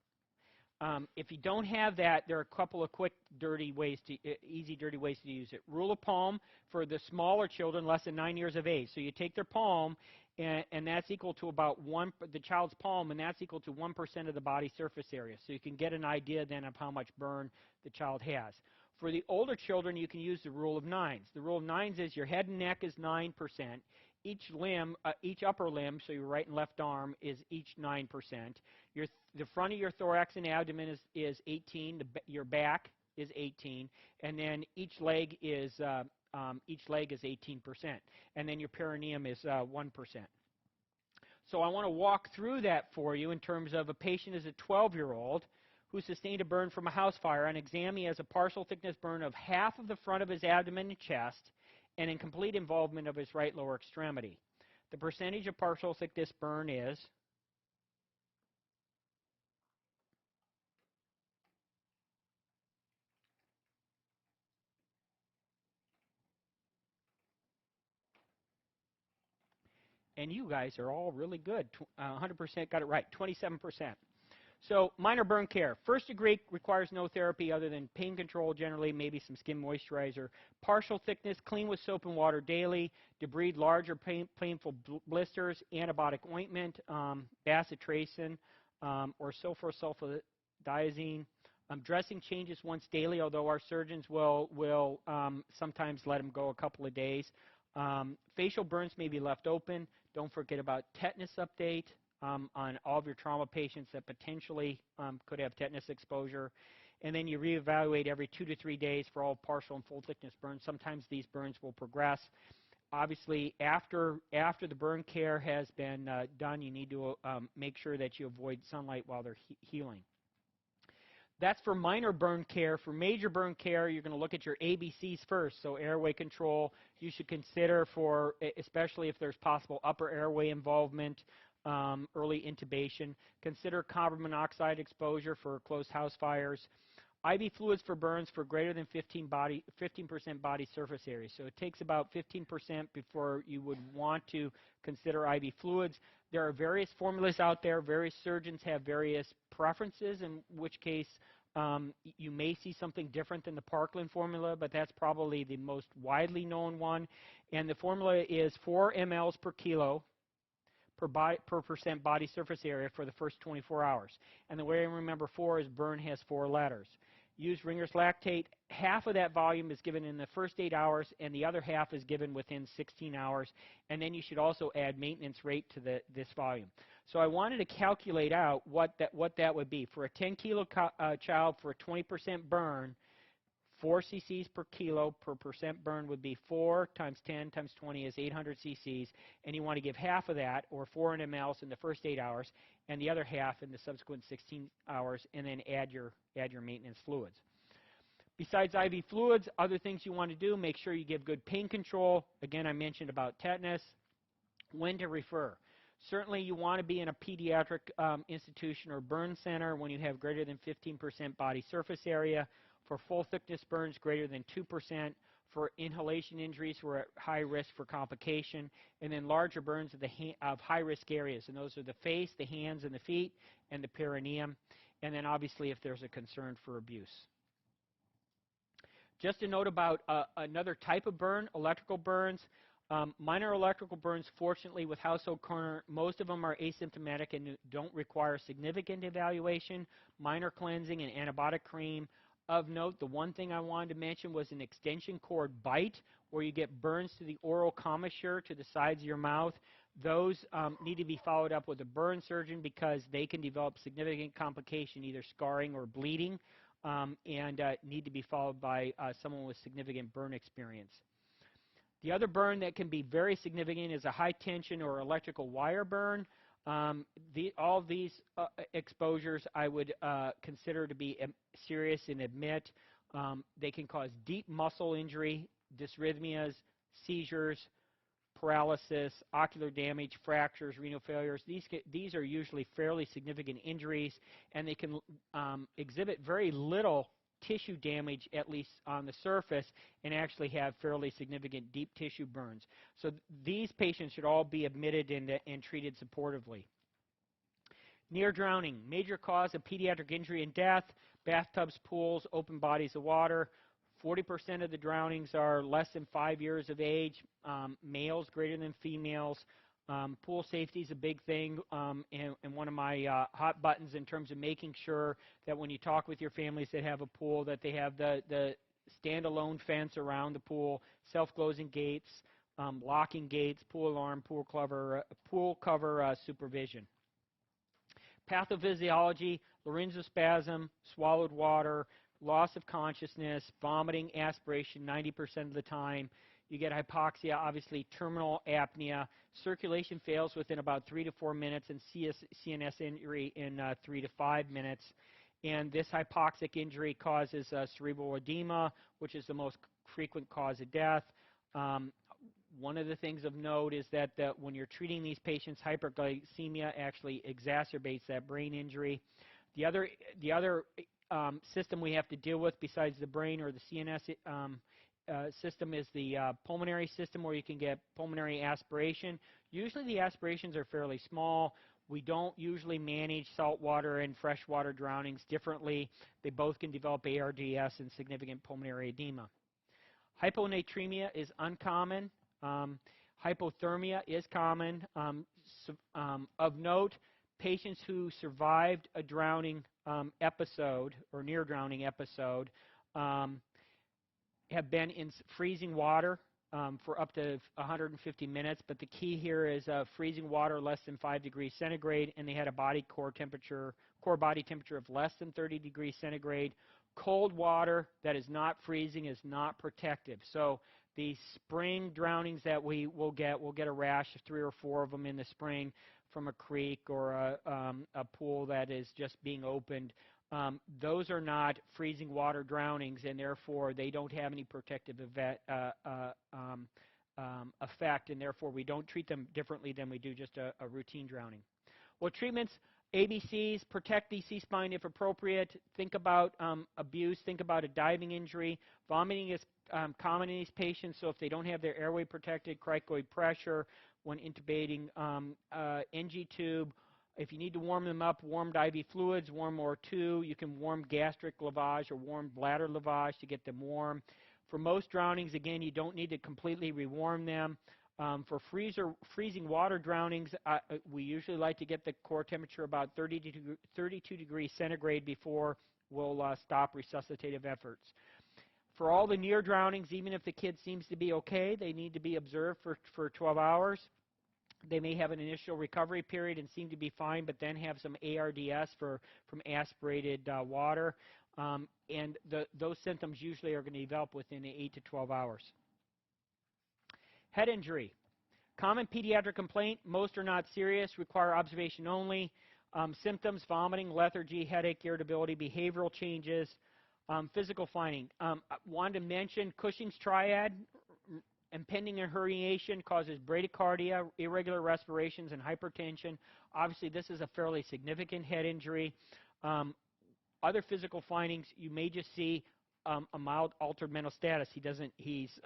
If you don't have that, there are a couple of quick, easy, dirty ways to use it. Rule of palm for the smaller children, less than 9 years of age. So you take their palm, and that's equal to about the child's palm, and that's equal to 1% of the body surface area. So you can get an idea then of how much burn the child has. For the older children, you can use the rule of nines. The rule of nines is your head and neck is 9%. Each limb, each upper limb, so your right and left arm, is each 9%. The front of your thorax and abdomen is 18. Your back is 18, and then each leg is 18%, and then your perineum is 1%. So I want to walk through that for you in terms of a patient is a 12-year-old who sustained a burn from a house fire. On exam, he has a partial thickness burn of half of the front of his abdomen and chest, and incomplete involvement of his right lower extremity. The percentage of partial thickness burn is and you guys are all really good. 100% got it right, 27%. So minor burn care. First degree requires no therapy other than pain control generally, maybe some skin moisturizer. Partial thickness, clean with soap and water daily. Debride large or painful blisters, antibiotic ointment, bacitracin, or sulfadiazine. Dressing changes once daily, although our surgeons will sometimes let them go a couple of days. Facial burns may be left open. Don't forget about tetanus update on all of your trauma patients that potentially could have tetanus exposure. And then you reevaluate every 2 to 3 days for all partial and full thickness burns. Sometimes these burns will progress. Obviously, after the burn care has been done, you need to make sure that you avoid sunlight while they're healing. That's for minor burn care. For major burn care, you're going to look at your ABCs first. So airway control, you should consider for, especially if there's possible upper airway involvement, early intubation. Consider carbon monoxide exposure for closed house fires. IV fluids for burns for greater than 15% body surface area. So it takes about 15% before you would want to consider IV fluids. There are various formulas out there. Various surgeons have various preferences, in which case you may see something different than the Parkland formula, but that's probably the most widely known one. And the formula is 4 mLs per kilo per percent body surface area for the first 24 hours. And the way I remember 4 is burn has 4 letters. Use Ringer's lactate. Half of that volume is given in the first 8 hours, and the other half is given within 16 hours. And then you should also add maintenance rate to this volume. So I wanted to calculate out what that would be. For a 10-kilo child for a 20% burn, 4 cc's per kilo per percent burn would be 4 times 10 times 20 is 800 cc's, and you want to give half of that, or 400 mLs, in the first 8 hours, and the other half in the subsequent 16 hours, and then add your maintenance fluids. Besides IV fluids, other things you want to do, make sure you give good pain control. Again, I mentioned about tetanus. When to refer. Certainly you want to be in a pediatric institution or burn center when you have greater than 15% body surface area. For full thickness burns, greater than 2%. For inhalation injuries, we're at high risk for complication. And then larger burns of high-risk areas, and those are the face, the hands and the feet, and the perineum. And then obviously if there's a concern for abuse. Just a note about another type of burn, electrical burns. Minor electrical burns, fortunately, with household corner, most of them are asymptomatic and don't require significant evaluation. Minor cleansing and antibiotic cream. Of note, the one thing I wanted to mention was an extension cord bite, where you get burns to the oral commissure, to the sides of your mouth. Those need to be followed up with a burn surgeon because they can develop significant complication, either scarring or bleeding, and need to be followed by someone with significant burn experience. The other burn that can be very significant is a high tension or electrical wire burn. All these exposures I would consider to be serious and admit. They can cause deep muscle injury, dysrhythmias, seizures, paralysis, ocular damage, fractures, renal failures. These are usually fairly significant injuries, and they can exhibit very little tissue damage, at least on the surface, and actually have fairly significant deep tissue burns. So these patients should all be admitted and treated supportively. Near drowning, major cause of pediatric injury and death, bathtubs, pools, open bodies of water. 40% of the drownings are less than 5 years of age, males greater than females. Pool safety is a big thing, and one of my hot buttons in terms of making sure that when you talk with your families that have a pool, that they have the standalone fence around the pool, self-closing gates, locking gates, pool alarm, pool cover supervision. Pathophysiology, laryngospasm, swallowed water, loss of consciousness, vomiting, aspiration 90% of the time. You get hypoxia, obviously terminal apnea. Circulation fails within about 3 to 4 minutes, and CNS injury in 3 to 5 minutes. And this hypoxic injury causes cerebral edema, which is the most frequent cause of death. One of the things of note is that when you're treating these patients, hyperglycemia actually exacerbates that brain injury. The other system we have to deal with besides the brain or the CNS system is the pulmonary system, where you can get pulmonary aspiration. Usually the aspirations are fairly small. We don't usually manage saltwater and freshwater drownings differently. They both can develop ARDS and significant pulmonary edema. Hyponatremia is uncommon. Hypothermia is common. Of note, patients who survived a drowning episode or near drowning episode have been in freezing water for up to 150 minutes. But the key here is freezing water less than 5 degrees centigrade, and they had a core body temperature of less than 30 degrees centigrade. Cold water that is not freezing is not protective. So the spring drownings that we'll get a rash of 3 or 4 of them in the spring from a creek or a pool that is just being opened. Those are not freezing water drownings, and therefore they don't have any protective effect, and therefore we don't treat them differently than we do just a routine drowning. Well, treatments, ABCs, protect the C-spine if appropriate. Think about abuse. Think about a diving injury. Vomiting is common in these patients, so if they don't have their airway protected, cricoid pressure when intubating, NG tube. If you need to warm them up, warmed IV fluids, warm or 2. You can warm gastric lavage or warm bladder lavage to get them warm. For most drownings, again, you don't need to completely rewarm them. For freezing water drownings, we usually like to get the core temperature about 32 degrees centigrade before we'll stop resuscitative efforts. For all the near drownings, even if the kid seems to be okay, they need to be observed for 12 hours. They may have an initial recovery period and seem to be fine, but then have some ARDS from aspirated water. And those symptoms usually are going to develop within 8 to 12 hours. Head injury. Common pediatric complaint. Most are not serious, require observation only. Symptoms, vomiting, lethargy, headache, irritability, behavioral changes. Physical finding. I wanted to mention Cushing's triad. Impending herniation causes bradycardia, irregular respirations, and hypertension. Obviously, this is a fairly significant head injury. Other physical findings, you may just see a mild altered mental status. He's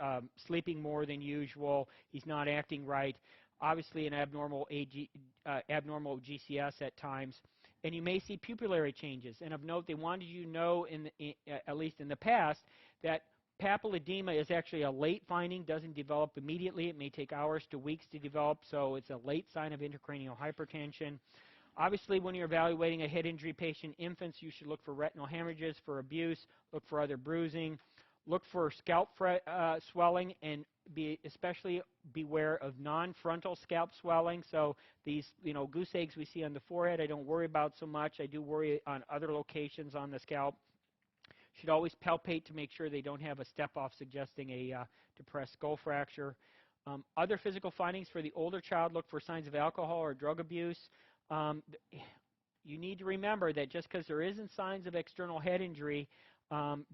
sleeping more than usual. He's not acting right. Obviously, an abnormal GCS at times. And you may see pupillary changes. And of note, they wanted you to know, at least in the past, that papilledema is actually a late finding, doesn't develop immediately. It may take hours to weeks to develop, so it's a late sign of intracranial hypertension. Obviously, when you're evaluating a head injury patient, infants, you should look for retinal hemorrhages, for abuse, look for other bruising, look for scalp swelling, and especially beware of non-frontal scalp swelling. So these, goose eggs we see on the forehead, I don't worry about so much. I do worry on other locations on the scalp. Should always palpate to make sure they don't have a step-off suggesting a depressed skull fracture. Other physical findings for the older child, look for signs of alcohol or drug abuse. You need to remember that just because there isn't signs of external head injury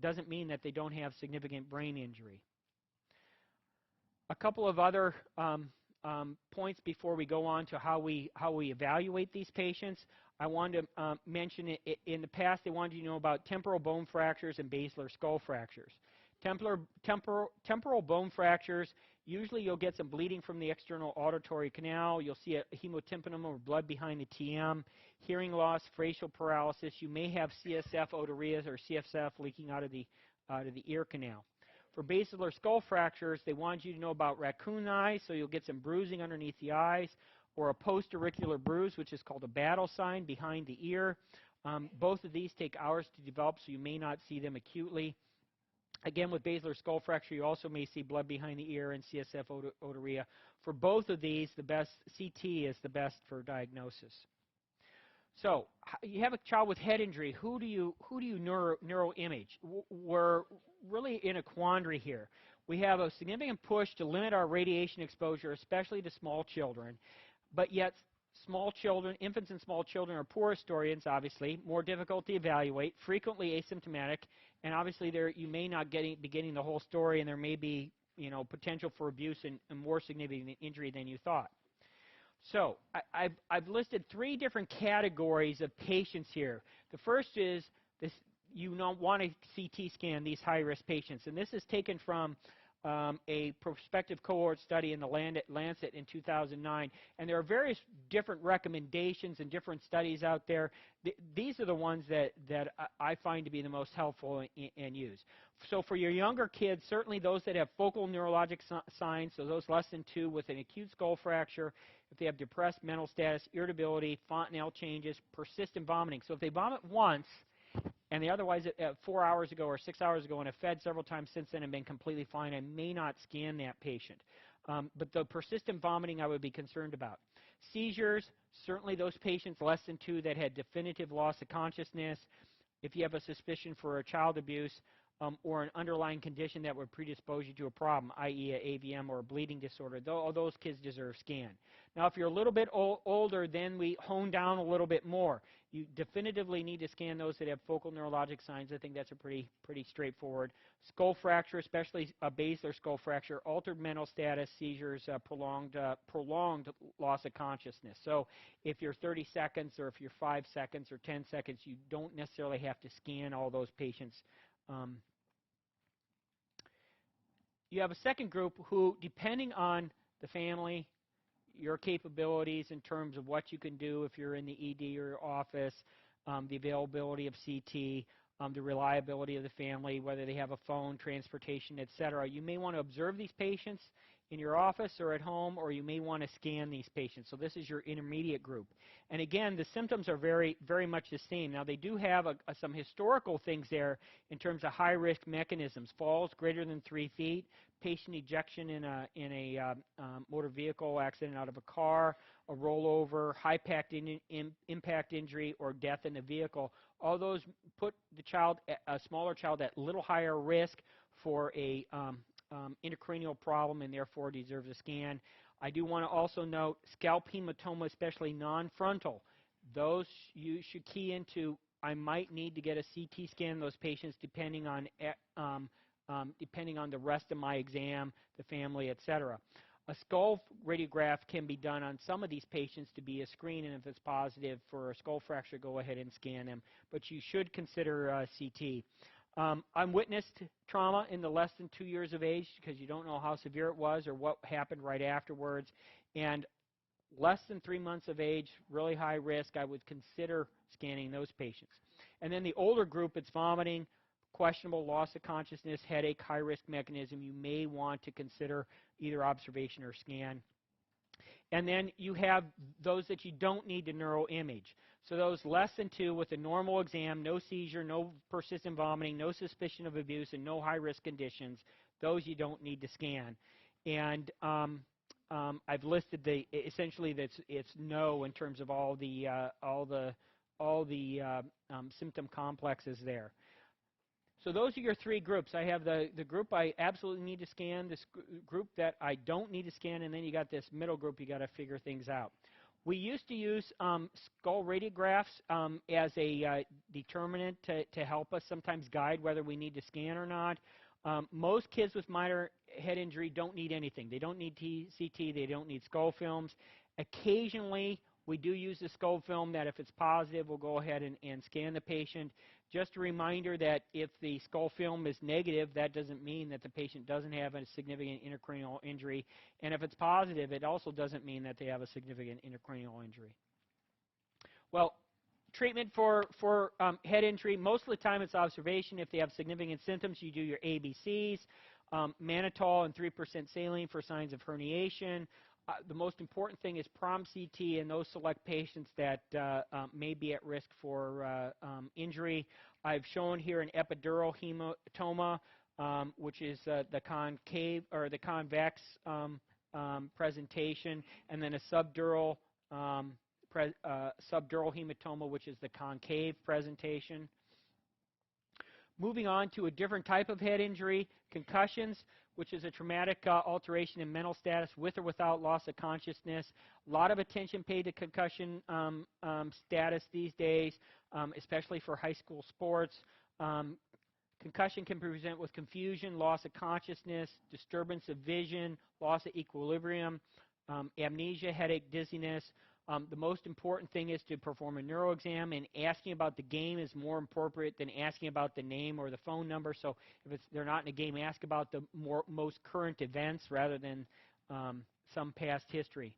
doesn't mean that they don't have significant brain injury. A couple of other points before we go on to how we evaluate these patients. I wanted to mention in the past they wanted you to know about temporal bone fractures and basilar skull fractures. Temporal bone fractures, usually you'll get some bleeding from the external auditory canal. You'll see a hemotympanum or blood behind the TM, hearing loss, facial paralysis. You may have CSF otorrhea or CSF leaking out of the ear canal. For basilar skull fractures, they wanted you to know about raccoon eyes, so you'll get some bruising underneath the eyes, or a post-auricular bruise, which is called a battle sign behind the ear. Both of these take hours to develop, so you may not see them acutely. Again, with basilar skull fracture, you also may see blood behind the ear and CSF otorrhea. For both of these, the best CT is the best for diagnosis. So you have a child with head injury. Who do you neuroimage? We're really in a quandary here. We have a significant push to limit our radiation exposure, especially to small children, but yet small children, infants and small children are poor historians, obviously, more difficult to evaluate, frequently asymptomatic, and obviously you may not be getting the whole story, and there may be potential for abuse and more significant injury than you thought. So I've listed 3 different categories of patients here. The first is this: you don't want to CT scan these high-risk patients, and this is taken from a prospective cohort study in the Lancet in 2009, and there are various different recommendations and different studies out there. These are the ones that I find to be the most helpful and used. So for your younger kids, certainly those that have focal neurologic signs, so those less than 2 with an acute skull fracture, if they have depressed mental status, irritability, fontanelle changes, persistent vomiting. So if they vomit once, and they otherwise 4 hours ago or 6 hours ago and have fed several times since then and been completely fine, I may not scan that patient. But the persistent vomiting I would be concerned about. Seizures, certainly those patients less than 2 that had definitive loss of consciousness. If you have a suspicion for a child abuse or an underlying condition that would predispose you to a problem, i.e. an AVM or a bleeding disorder, all those kids deserve scan. Now, if you're a little bit older, then we hone down a little bit more. You definitively need to scan those that have focal neurologic signs. I think that's a pretty straightforward. Skull fracture, especially a basilar skull fracture, altered mental status, seizures, prolonged loss of consciousness. So if you're 30 seconds or if you're 5 seconds or 10 seconds, you don't necessarily have to scan all those patients. You have a second group who, depending on the family, your capabilities in terms of what you can do if you're in the ED or your office, the availability of CT, the reliability of the family, whether they have a phone, transportation, etc. You may want to observe these patients in your office or at home, or you may want to scan these patients. So this is your intermediate group. And again, the symptoms are very much the same. Now, they do have some historical things there in terms of high-risk mechanisms. Falls greater than 3 feet, patient ejection in a motor vehicle accident out of a car, a rollover, impact injury, or death in the vehicle. All those put a smaller child at little higher risk for a intracranial problem and therefore deserves a scan. I do want to also note scalp hematoma, especially non-frontal. Those you should key into. I might need to get a CT scan of those patients depending on the rest of my exam, the family, etc. A skull radiograph can be done on some of these patients to be a screen, and if it's positive for a skull fracture, go ahead and scan them. But you should consider CT. I'm witnessed trauma in the less than 2 years of age because you don't know how severe it was or what happened right afterwards. And less than 3 months of age, really high risk, I would consider scanning those patients. And then the older group, it's vomiting, questionable loss of consciousness, headache, high-risk mechanism. You may want to consider either observation or scan. And then you have those that you don't need to neuroimage. So those less than 2 with a normal exam, no seizure, no persistent vomiting, no suspicion of abuse, and no high-risk conditions, those you don't need to scan. And I've listed essentially it's no in terms of all the symptom complexes there. So those are your 3 groups. I have the group I absolutely need to scan, this group that I don't need to scan, and then you got this middle group you got to figure things out. We used to use skull radiographs as a determinant to help us sometimes guide whether we need to scan or not. Most kids with minor head injury don't need anything. They don't need CT. They don't need skull films. Occasionally, we do use the skull film that if it's positive, we'll go ahead and scan the patient. Just a reminder that if the skull film is negative, that doesn't mean that the patient doesn't have a significant intracranial injury. And if it's positive, it also doesn't mean that they have a significant intracranial injury. Well, treatment for head injury, most of the time it's observation. If they have significant symptoms, you do your ABCs, mannitol and 3% saline for signs of herniation. The most important thing is prompt CT in those select patients that may be at risk for injury. I've shown here an epidural hematoma, which is the concave or the convex presentation, and then a subdural hematoma, which is the concave presentation. Moving on to a different type of head injury, concussions, which is a traumatic alteration in mental status with or without loss of consciousness. A lot of attention paid to concussion status these days, especially for high school sports. Concussion can present with confusion, loss of consciousness, disturbance of vision, loss of equilibrium, amnesia, headache, dizziness. The most important thing is to perform a neuro exam, and asking about the game is more appropriate than asking about the name or the phone number. So if they're not in a game, ask about the most current events rather than some past history.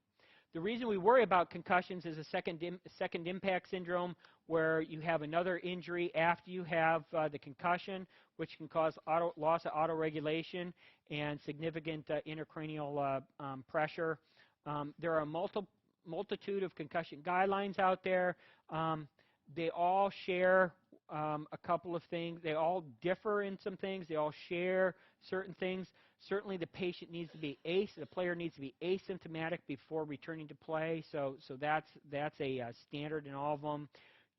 The reason we worry about concussions is a second impact syndrome, where you have another injury after you have the concussion, which can cause loss of autoregulation and significant intracranial pressure. There are multitude of concussion guidelines out there. They all share a couple of things. They all differ in some things. They all share certain things. Certainly, the patient needs to be the player needs to be asymptomatic before returning to play. So that's a standard in all of them.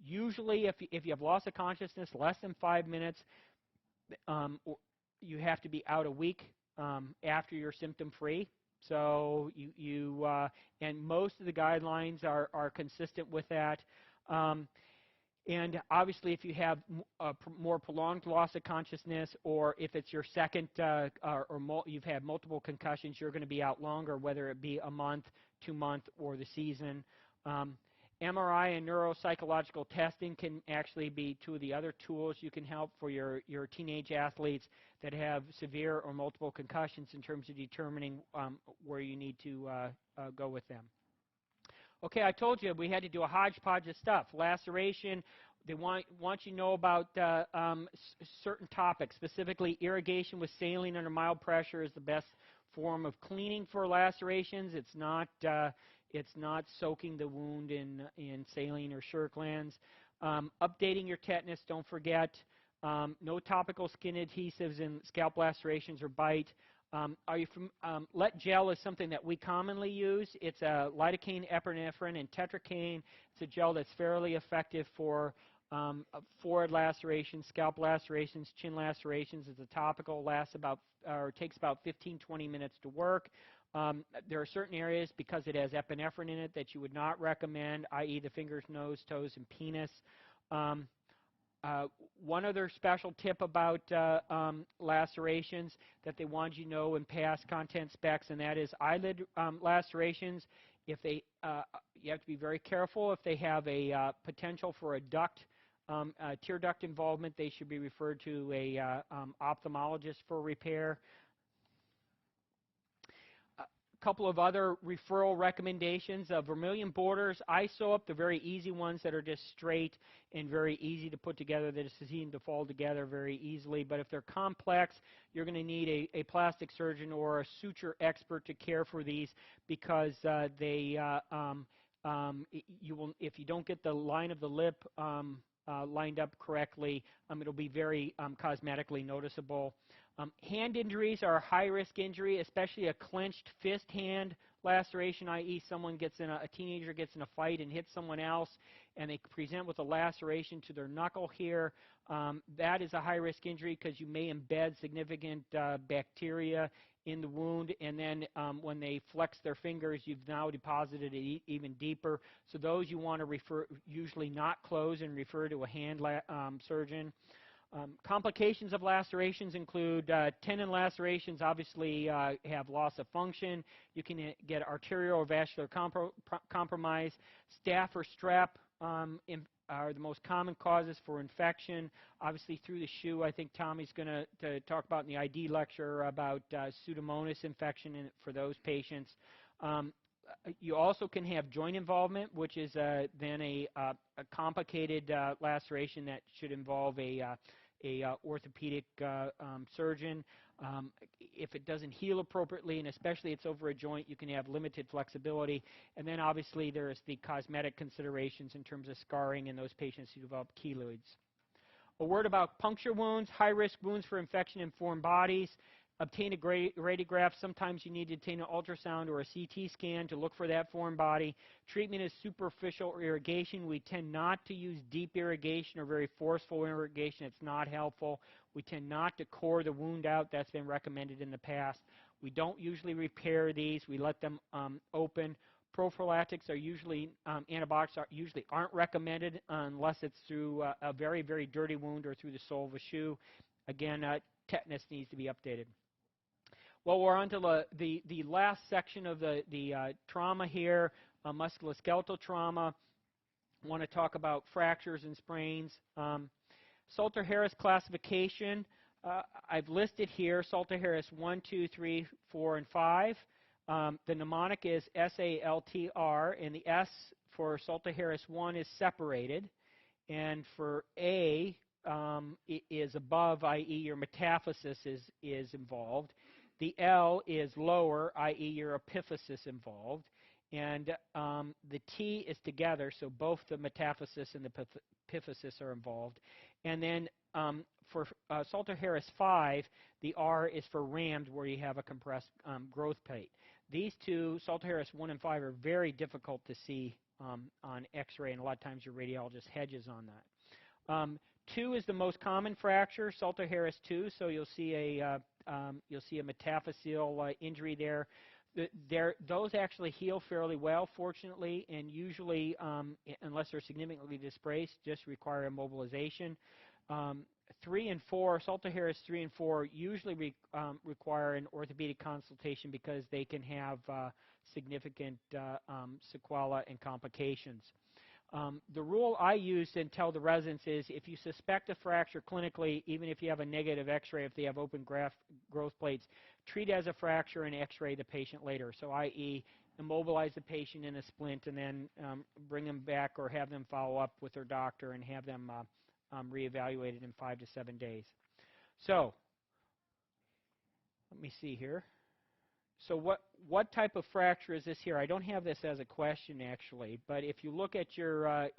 Usually, if you have loss of consciousness less than 5 minutes, you have to be out a week after you're symptom-free. So and most of the guidelines are consistent with that. And obviously, if you have a more prolonged loss of consciousness, or if it's your second, you've had multiple concussions, you're going to be out longer, whether it be a month, 2 months, or the season. MRI and neuropsychological testing can actually be two of the other tools you can help for your teenage athletes that have severe or multiple concussions in terms of determining where you need to go with them. Okay, I told you we had to do a hodgepodge of stuff. Laceration, they want you to know about certain topics, specifically irrigation with saline under mild pressure is the best form of cleaning for lacerations. It's not soaking the wound in saline or Shirklands. Updating your tetanus, don't forget. No topical skin adhesives in scalp lacerations or bite. Let gel is something that we commonly use. It's a lidocaine, epinephrine, and tetracaine. It's a gel that's fairly effective for forehead lacerations, scalp lacerations, chin lacerations. It's a topical, takes about 15-20 minutes to work. There are certain areas, because it has epinephrine in it, that you would not recommend, i.e. the fingers, nose, toes, and penis. One other special tip about lacerations that they want you to know in past content specs, and that is eyelid lacerations. If they, you have to be very careful. If they have a potential for a tear duct involvement, they should be referred to a ophthalmologist for repair. Couple of other referral recommendations. Vermilion borders, iso-up, the very easy ones that are just straight and very easy to put together, that seem to fall together very easily. But if they're complex, you're going to need a plastic surgeon or a suture expert to care for these, because if you don't get the line of the lip lined up correctly, it'll be very cosmetically noticeable. Hand injuries are a high-risk injury, especially a clenched fist hand laceration, i.e. a teenager gets in a fight and hits someone else, and they present with a laceration to their knuckle here. That is a high-risk injury because you may embed significant bacteria in the wound, and then when they flex their fingers, you've now deposited it even deeper. So those you want to usually not close and refer to a hand surgeon. Complications of lacerations include tendon lacerations, obviously have loss of function. You can get arterial or vascular compromise. Staph or strep are the most common causes for infection. Obviously through the shoe, I think Tommy's going to talk about in the ID lecture about Pseudomonas infection for those patients. You also can have joint involvement, which is then a complicated laceration that should involve a orthopedic surgeon. If it doesn't heal appropriately, and especially it's over a joint, you can have limited flexibility. And then obviously there's the cosmetic considerations in terms of scarring in those patients who develop keloids. A word about puncture wounds, high-risk wounds for infection in foreign bodies. Obtain a radiograph. Sometimes you need to obtain an ultrasound or a CT scan to look for that foreign body. Treatment is superficial irrigation. We tend not to use deep irrigation or very forceful irrigation. It's not helpful. We tend not to core the wound out. That's been recommended in the past. We don't usually repair these. We let them open. Prophylactics are usually, antibiotics usually aren't recommended unless it's through a very, very dirty wound or through the sole of a shoe. Again, tetanus needs to be updated. Well, we're on to the last section of the trauma here, musculoskeletal trauma. I want to talk about fractures and sprains. Salter-Harris classification, I've listed here Salter-Harris 1, 2, 3, 4, and 5. The mnemonic is SALTR, and the S for Salter-Harris 1 is separated, and for A is above, i.e. your metaphysis is involved. The L is lower, i.e. your epiphysis involved. and the T is together, so both the metaphysis and the epiphysis are involved. And then for Salter-Harris 5, the R is for rammed, where you have a compressed growth plate. These two, Salter-Harris 1 and 5, are very difficult to see on X-ray, and a lot of times your radiologist hedges on that. 2 is the most common fracture, Salter-Harris 2, so you'll see a metaphyseal injury there. Those actually heal fairly well, fortunately, and usually, unless they're significantly displaced, just require immobilization. 3 and 4, Salter-Harris 3 and 4, usually require an orthopedic consultation because they can have significant sequelae and complications. The rule I use and tell the residents is if you suspect a fracture clinically, even if you have a negative X-ray, if they have open growth plates, treat as a fracture and X-ray the patient later. So i.e., immobilize the patient in a splint and then bring them back or have them follow up with their doctor and have them reevaluated in 5 to 7 days. So let me see here. So what type of fracture is this here? I don't have this as a question actually, but if you look at your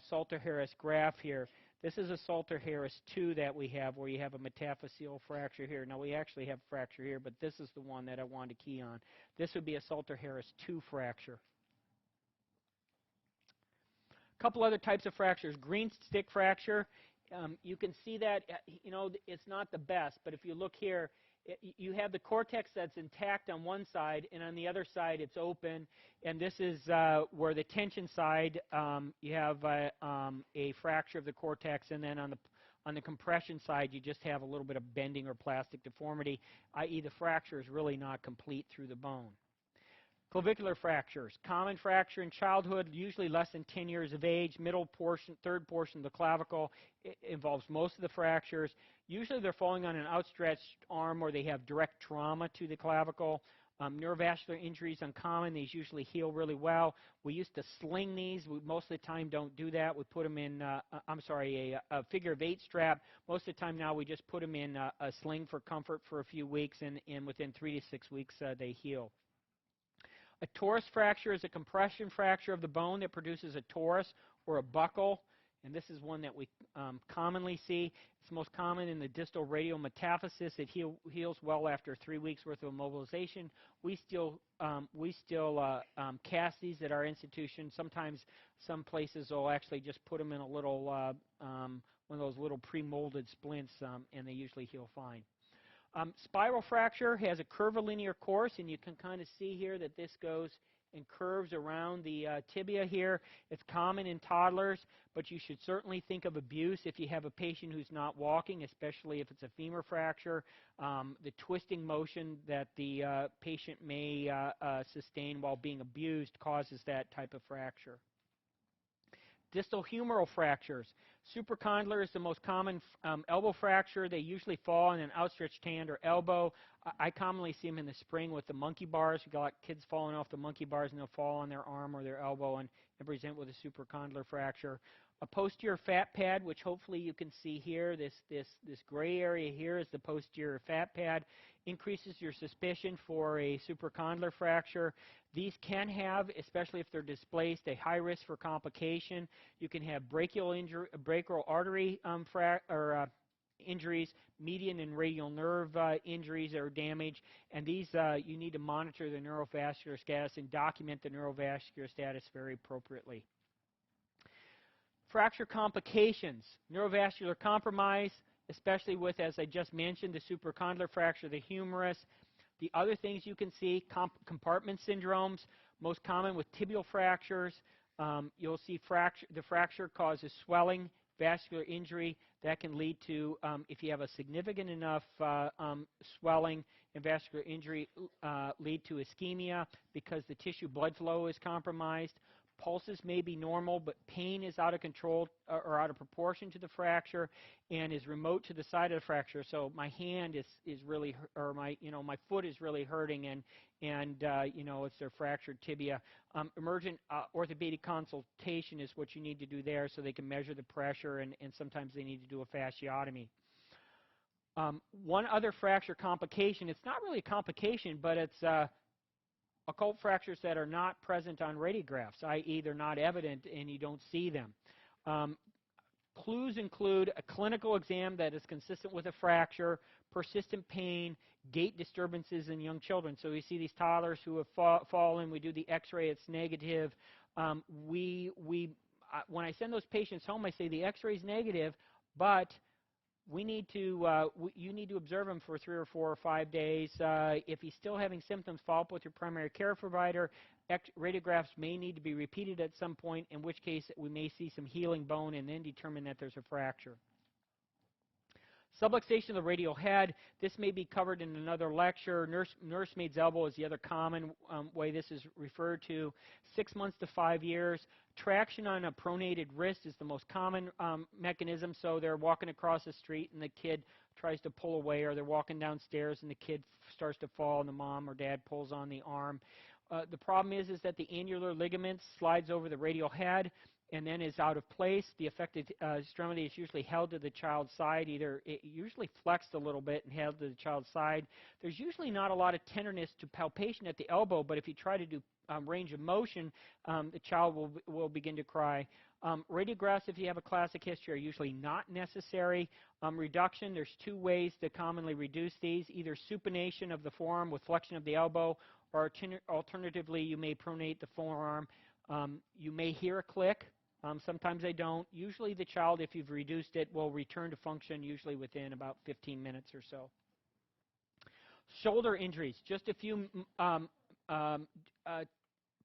Salter-Harris graph here, this is a Salter-Harris 2 that we have, where you have a metaphyseal fracture here. Now we actually have a fracture here, but this is the one that I wanted to key on. This would be a Salter-Harris 2 fracture. A couple other types of fractures. Green stick fracture. You can see that, it's not the best, but if you look here, you have the cortex that's intact on one side, and on the other side it's open. And this is where the tension side, you have a fracture of the cortex, and then on the compression side, you just have a little bit of bending or plastic deformity, i.e. the fracture is really not complete through the bone. Clavicular fractures, common fracture in childhood, usually less than 10 years of age. Middle portion, third portion of the clavicle involves most of the fractures. Usually they're falling on an outstretched arm or they have direct trauma to the clavicle. Neurovascular injuries uncommon. These usually heal really well. We used to sling these. We most of the time don't do that. We put them in, a figure of 8 strap. Most of the time now we just put them in a sling for comfort for a few weeks, and within 3 to 6 weeks they heal. A torus fracture is a compression fracture of the bone that produces a torus or a buckle, and this is one that we commonly see. It's most common in the distal radial metaphysis. It heals well after 3 weeks worth of immobilization. We still cast these at our institution. Sometimes some places will actually just put them in a little one of those little pre-molded splints, and they usually heal fine. Spiral fracture has a curvilinear course, and you can kind of see here that this goes and curves around the tibia here. It's common in toddlers, but you should certainly think of abuse if you have a patient who's not walking, especially if it's a femur fracture. The twisting motion that the patient may sustain while being abused causes that type of fracture. Distal humeral fractures. Supracondylar is the most common elbow fracture. They usually fall in an outstretched hand or elbow. I commonly see them in the spring with the monkey bars. You've got kids falling off the monkey bars and they'll fall on their arm or their elbow and present with a supracondylar fracture. A posterior fat pad, which hopefully you can see here, this gray area here is the posterior fat pad, increases your suspicion for a supracondylar fracture. These can have, especially if they're displaced, a high risk for complication. You can have brachial artery injuries, median and radial nerve injuries or damage, and these you need to monitor the neurovascular status and document the neurovascular status very appropriately. Fracture complications, neurovascular compromise, especially with, as I just mentioned, the supracondylar fracture, the humerus. The other things you can see, compartment syndromes, most common with tibial fractures. You'll see the fracture causes swelling, vascular injury. That can lead to, if you have a significant enough swelling and vascular injury, lead to ischemia because the tissue blood flow is compromised. Pulses may be normal, but pain is out of control or out of proportion to the fracture and is remote to the side of the fracture. So my hand is really, or my foot is really hurting, and it's their fractured tibia. Emergent orthopedic consultation is what you need to do there, so they can measure the pressure, and sometimes they need to do a fasciotomy. One other fracture complication. It's not really a complication, but it's occult fractures that are not present on radiographs, i.e. they're not evident and you don't see them. Clues include a clinical exam that is consistent with a fracture, persistent pain, gait disturbances in young children. So we see these toddlers who have fallen. We do the X-ray; it's negative. When I send those patients home, I say the X-ray is negative, but we need to you need to observe him for 3 or 4 or 5 days. If he's still having symptoms, follow up with your primary care provider. Radiographs may need to be repeated at some point, in which case we may see some healing bone and then determine that there's a fracture. Subluxation of the radial head. This may be covered in another lecture. Nursemaid's elbow is the other common way this is referred to. 6 months to 5 years. Traction on a pronated wrist is the most common mechanism. So they're walking across the street and the kid tries to pull away, or they're walking downstairs and the kid starts to fall and the mom or dad pulls on the arm. The problem is that the annular ligament slides over the radial head and then is out of place. The affected extremity is usually held to the child's side, usually flexed a little bit and held to the child's side. There's usually not a lot of tenderness to palpation at the elbow, but if you try to do range of motion, the child will begin to cry. Radiographs, if you have a classic history, are usually not necessary. Reduction, there's 2 ways to commonly reduce these, either supination of the forearm with flexion of the elbow, or alternatively, you may pronate the forearm. You may hear a click. Sometimes they don't. Usually the child, if you've reduced it, will return to function usually within about 15 minutes or so. Shoulder injuries. Just a few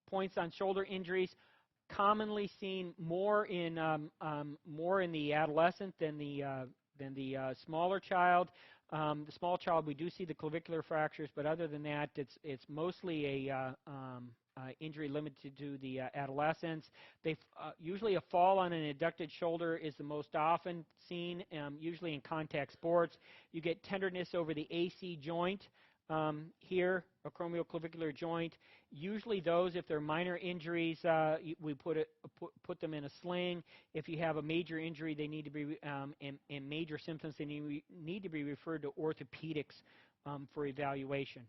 points on shoulder injuries. Commonly seen more in the adolescent than the smaller child. The small child, we do see the clavicular fractures, but other than that, it's mostly a injury limited to the adolescents. Usually a fall on an adducted shoulder is the most often seen, usually in contact sports. You get tenderness over the AC joint here, acromioclavicular joint. Usually those, if they're minor injuries, we put them in a sling. If you have a major injury, they need to be, and major symptoms, they need to be referred to orthopedics for evaluation.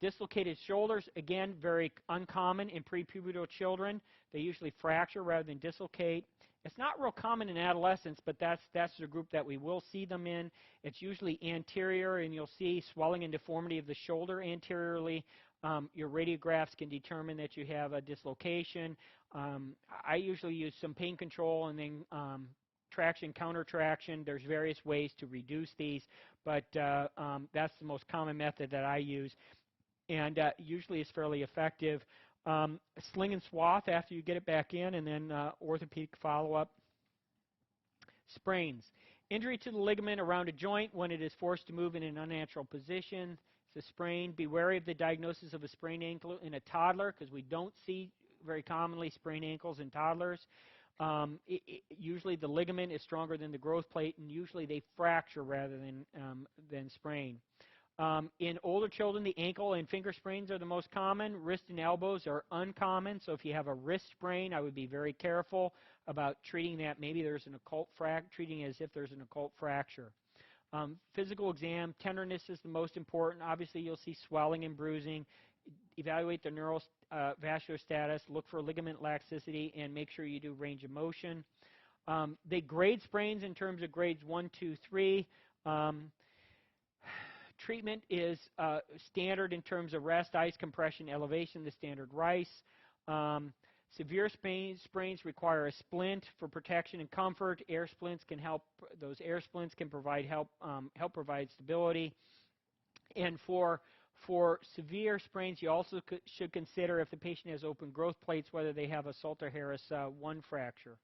Dislocated shoulders, again, very uncommon in prepubertal children. They usually fracture rather than dislocate. It's not real common in adolescents, but that's the group that we will see them in. It's usually anterior, and you'll see swelling and deformity of the shoulder anteriorly. Your radiographs can determine that you have a dislocation. I usually use some pain control and then traction, counter traction. There's various ways to reduce these, but that's the most common method that I use. And usually is fairly effective. Sling and swath after you get it back in, and then orthopedic follow-up. Sprains. Injury to the ligament around a joint when it is forced to move in an unnatural position. It's a sprain. Be wary of the diagnosis of a sprained ankle in a toddler, because we don't see very commonly sprained ankles in toddlers. Usually the ligament is stronger than the growth plate, and usually they fracture rather than sprain. In older children, the ankle and finger sprains are the most common. Wrist and elbows are uncommon. So if you have a wrist sprain, I would be very careful about treating that. Maybe there's an occult treating it as if there's an occult fracture. Physical exam, tenderness is the most important. Obviously, you'll see swelling and bruising. Evaluate the neurovascular status. Look for ligament laxicity, and make sure you do range of motion. They grade sprains in terms of grades 1, 2, 3. Treatment is standard in terms of rest, ice, compression, elevation, the standard RICE. Severe sprains require a splint for protection and comfort. Air splints can help. Those air splints can provide help provide stability. And for severe sprains, you also should consider, if the patient has open growth plates, whether they have a Salter-Harris 1 fracture.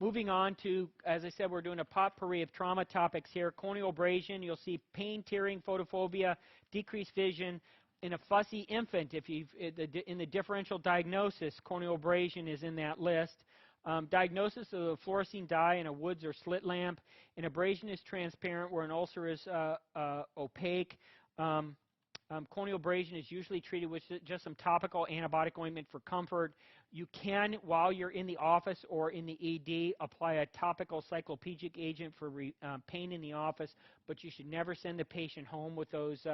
Moving on to, as I said, we're doing a potpourri of trauma topics here. Corneal abrasion, you'll see pain, tearing, photophobia, decreased vision. In a fussy infant, in the differential diagnosis, corneal abrasion is in that list. Diagnosis of the fluorescein dye in a Woods or slit lamp. An abrasion is transparent where an ulcer is opaque. Corneal abrasion is usually treated with just some topical antibiotic ointment for comfort. You can, while you're in the office or in the ED, apply a topical cycloplegic agent for pain in the office, but you should never send the patient home with those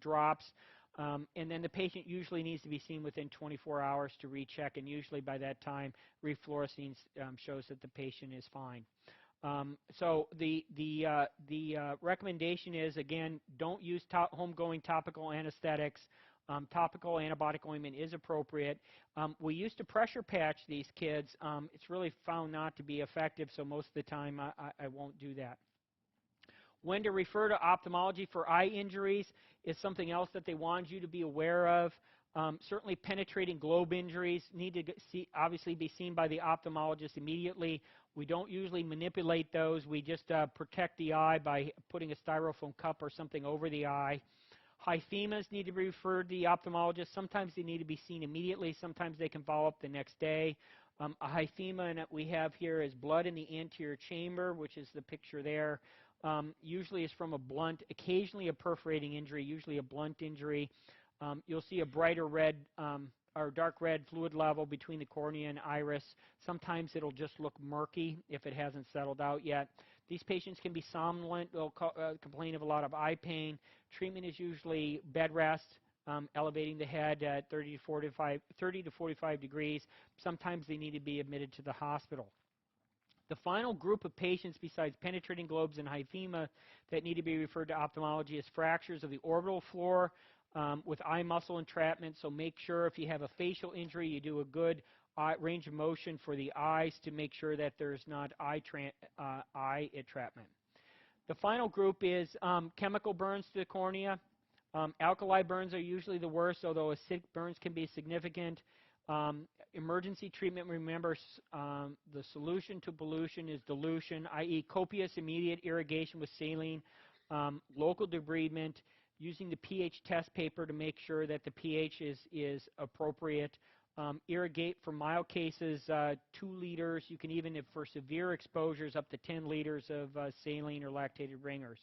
drops. And then the patient usually needs to be seen within 24 hours to recheck, and usually by that time, refluorescein shows that the patient is fine. So the recommendation is, again, don't use home-going topical anesthetics. Topical antibiotic ointment is appropriate. We used to pressure patch these kids. It's really found not to be effective, so most of the time I won't do that. When to refer to ophthalmology for eye injuries is something else that they want you to be aware of. Certainly penetrating globe injuries need to obviously be seen by the ophthalmologist immediately. We don't usually manipulate those. We just protect the eye by putting a styrofoam cup or something over the eye. Hyphemas need to be referred to the ophthalmologist. Sometimes they need to be seen immediately. Sometimes they can follow up the next day. A hyphema that we have here is blood in the anterior chamber, which is the picture there. Usually is from a blunt, occasionally a perforating injury, usually a blunt injury. You'll see a brighter red or dark red fluid level between the cornea and iris. Sometimes it'll just look murky if it hasn't settled out yet. These patients can be somnolent. They'll complain of a lot of eye pain. Treatment is usually bed rest, elevating the head at 30 to 45 degrees. Sometimes they need to be admitted to the hospital. The final group of patients besides penetrating globes and hyphema that need to be referred to ophthalmology is fractures of the orbital floor with eye muscle entrapment. So make sure if you have a facial injury, you do a good range of motion for the eyes to make sure that there's not eye entrapment. The final group is chemical burns to the cornea. Alkali burns are usually the worst, although acidic burns can be significant. Emergency treatment, remember, the solution to pollution is dilution, i.e. copious immediate irrigation with saline, local debridement, using the pH test paper to make sure that the pH is appropriate. Irrigate for mild cases 2 liters. You can even, if for severe exposures, up to 10 liters of saline or lactated ringers.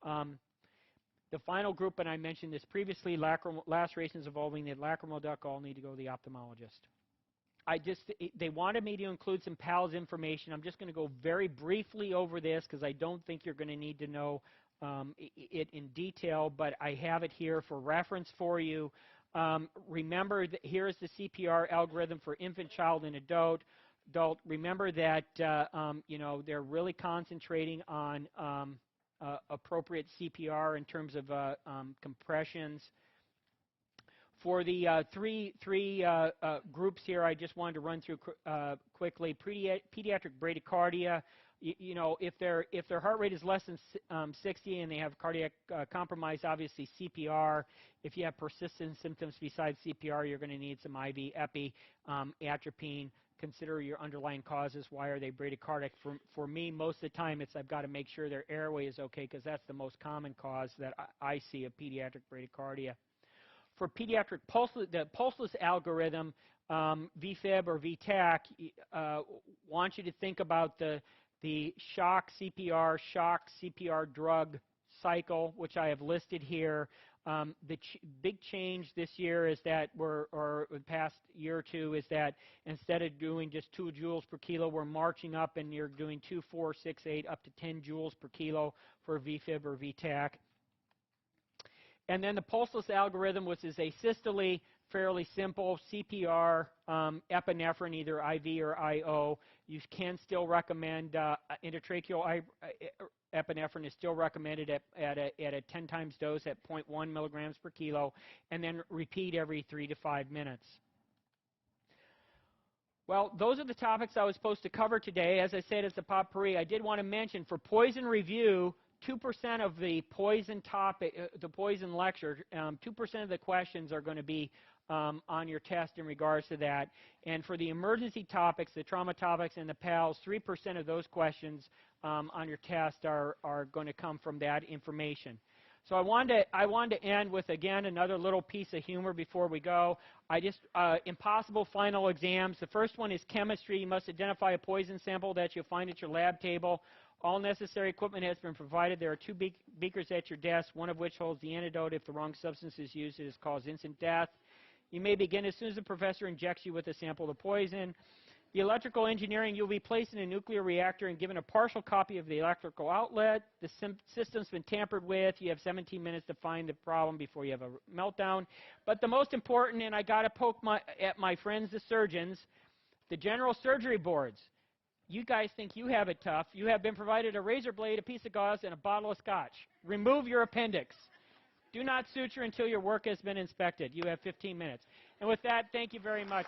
The final group, and I mentioned this previously, lacerations involving the lacrimal duct, all need to go to the ophthalmologist. They wanted me to include some PALS information. I'm just going to go very briefly over this because I don't think you're going to need to know it in detail, but I have it here for reference for you. Remember that here is the CPR algorithm for infant, child, and adult. Remember that they're really concentrating on appropriate CPR in terms of compressions. For the three groups here, I just wanted to run through quickly. Pediatric bradycardia. If their heart rate is less than 60 and they have cardiac compromise, obviously CPR. If you have persistent symptoms besides CPR, you're going to need some IV epi, atropine. Consider your underlying causes. Why are they bradycardic? For me, most of the time, I've got to make sure their airway is okay because that's the most common cause that I see of pediatric bradycardia. For pediatric the pulseless algorithm, VFib or VTAC, want you to think about the shock CPR drug cycle, which I have listed here. The big change this year is that or the past year or two, is that instead of doing just 2 joules per kilo, we're marching up and you're doing 2, 4, 6, 8, up to 10 joules per kilo for VFib or VTAC. And then the pulseless algorithm, which is asystole, fairly simple. CPR, epinephrine, either IV or IO. You can still recommend intratracheal epinephrine is still recommended at a 10 times dose at 0.1 milligrams per kilo, and then repeat every 3 to 5 minutes. Well, those are the topics I was supposed to cover today. As I said, it's a potpourri. I did want to mention for poison review, 2% of the poison topic, the poison lecture, 2% of the questions are going to be on your test in regards to that. And for the emergency topics, the trauma topics, and the PALS, 3% of those questions on your test are going to come from that information. So I wanted to end with, again, another little piece of humor before we go. Impossible final exams. The first one is chemistry. You must identify a poison sample that you'll find at your lab table. All necessary equipment has been provided. There are 2 beakers at your desk, one of which holds the antidote. If the wrong substance is used, it has caused instant death. You may begin as soon as the professor injects you with a sample of poison. The electrical engineering, you'll be placed in a nuclear reactor and given a partial copy of the electrical outlet. The system's been tampered with. You have 17 minutes to find the problem before you have a meltdown. But the most important, and I got to poke at my friends, the surgeons, the general surgery boards. You guys think you have it tough. You have been provided a razor blade, a piece of gauze, and a bottle of scotch. Remove your appendix. Do not suture until your work has been inspected. You have 15 minutes. And with that, thank you very much.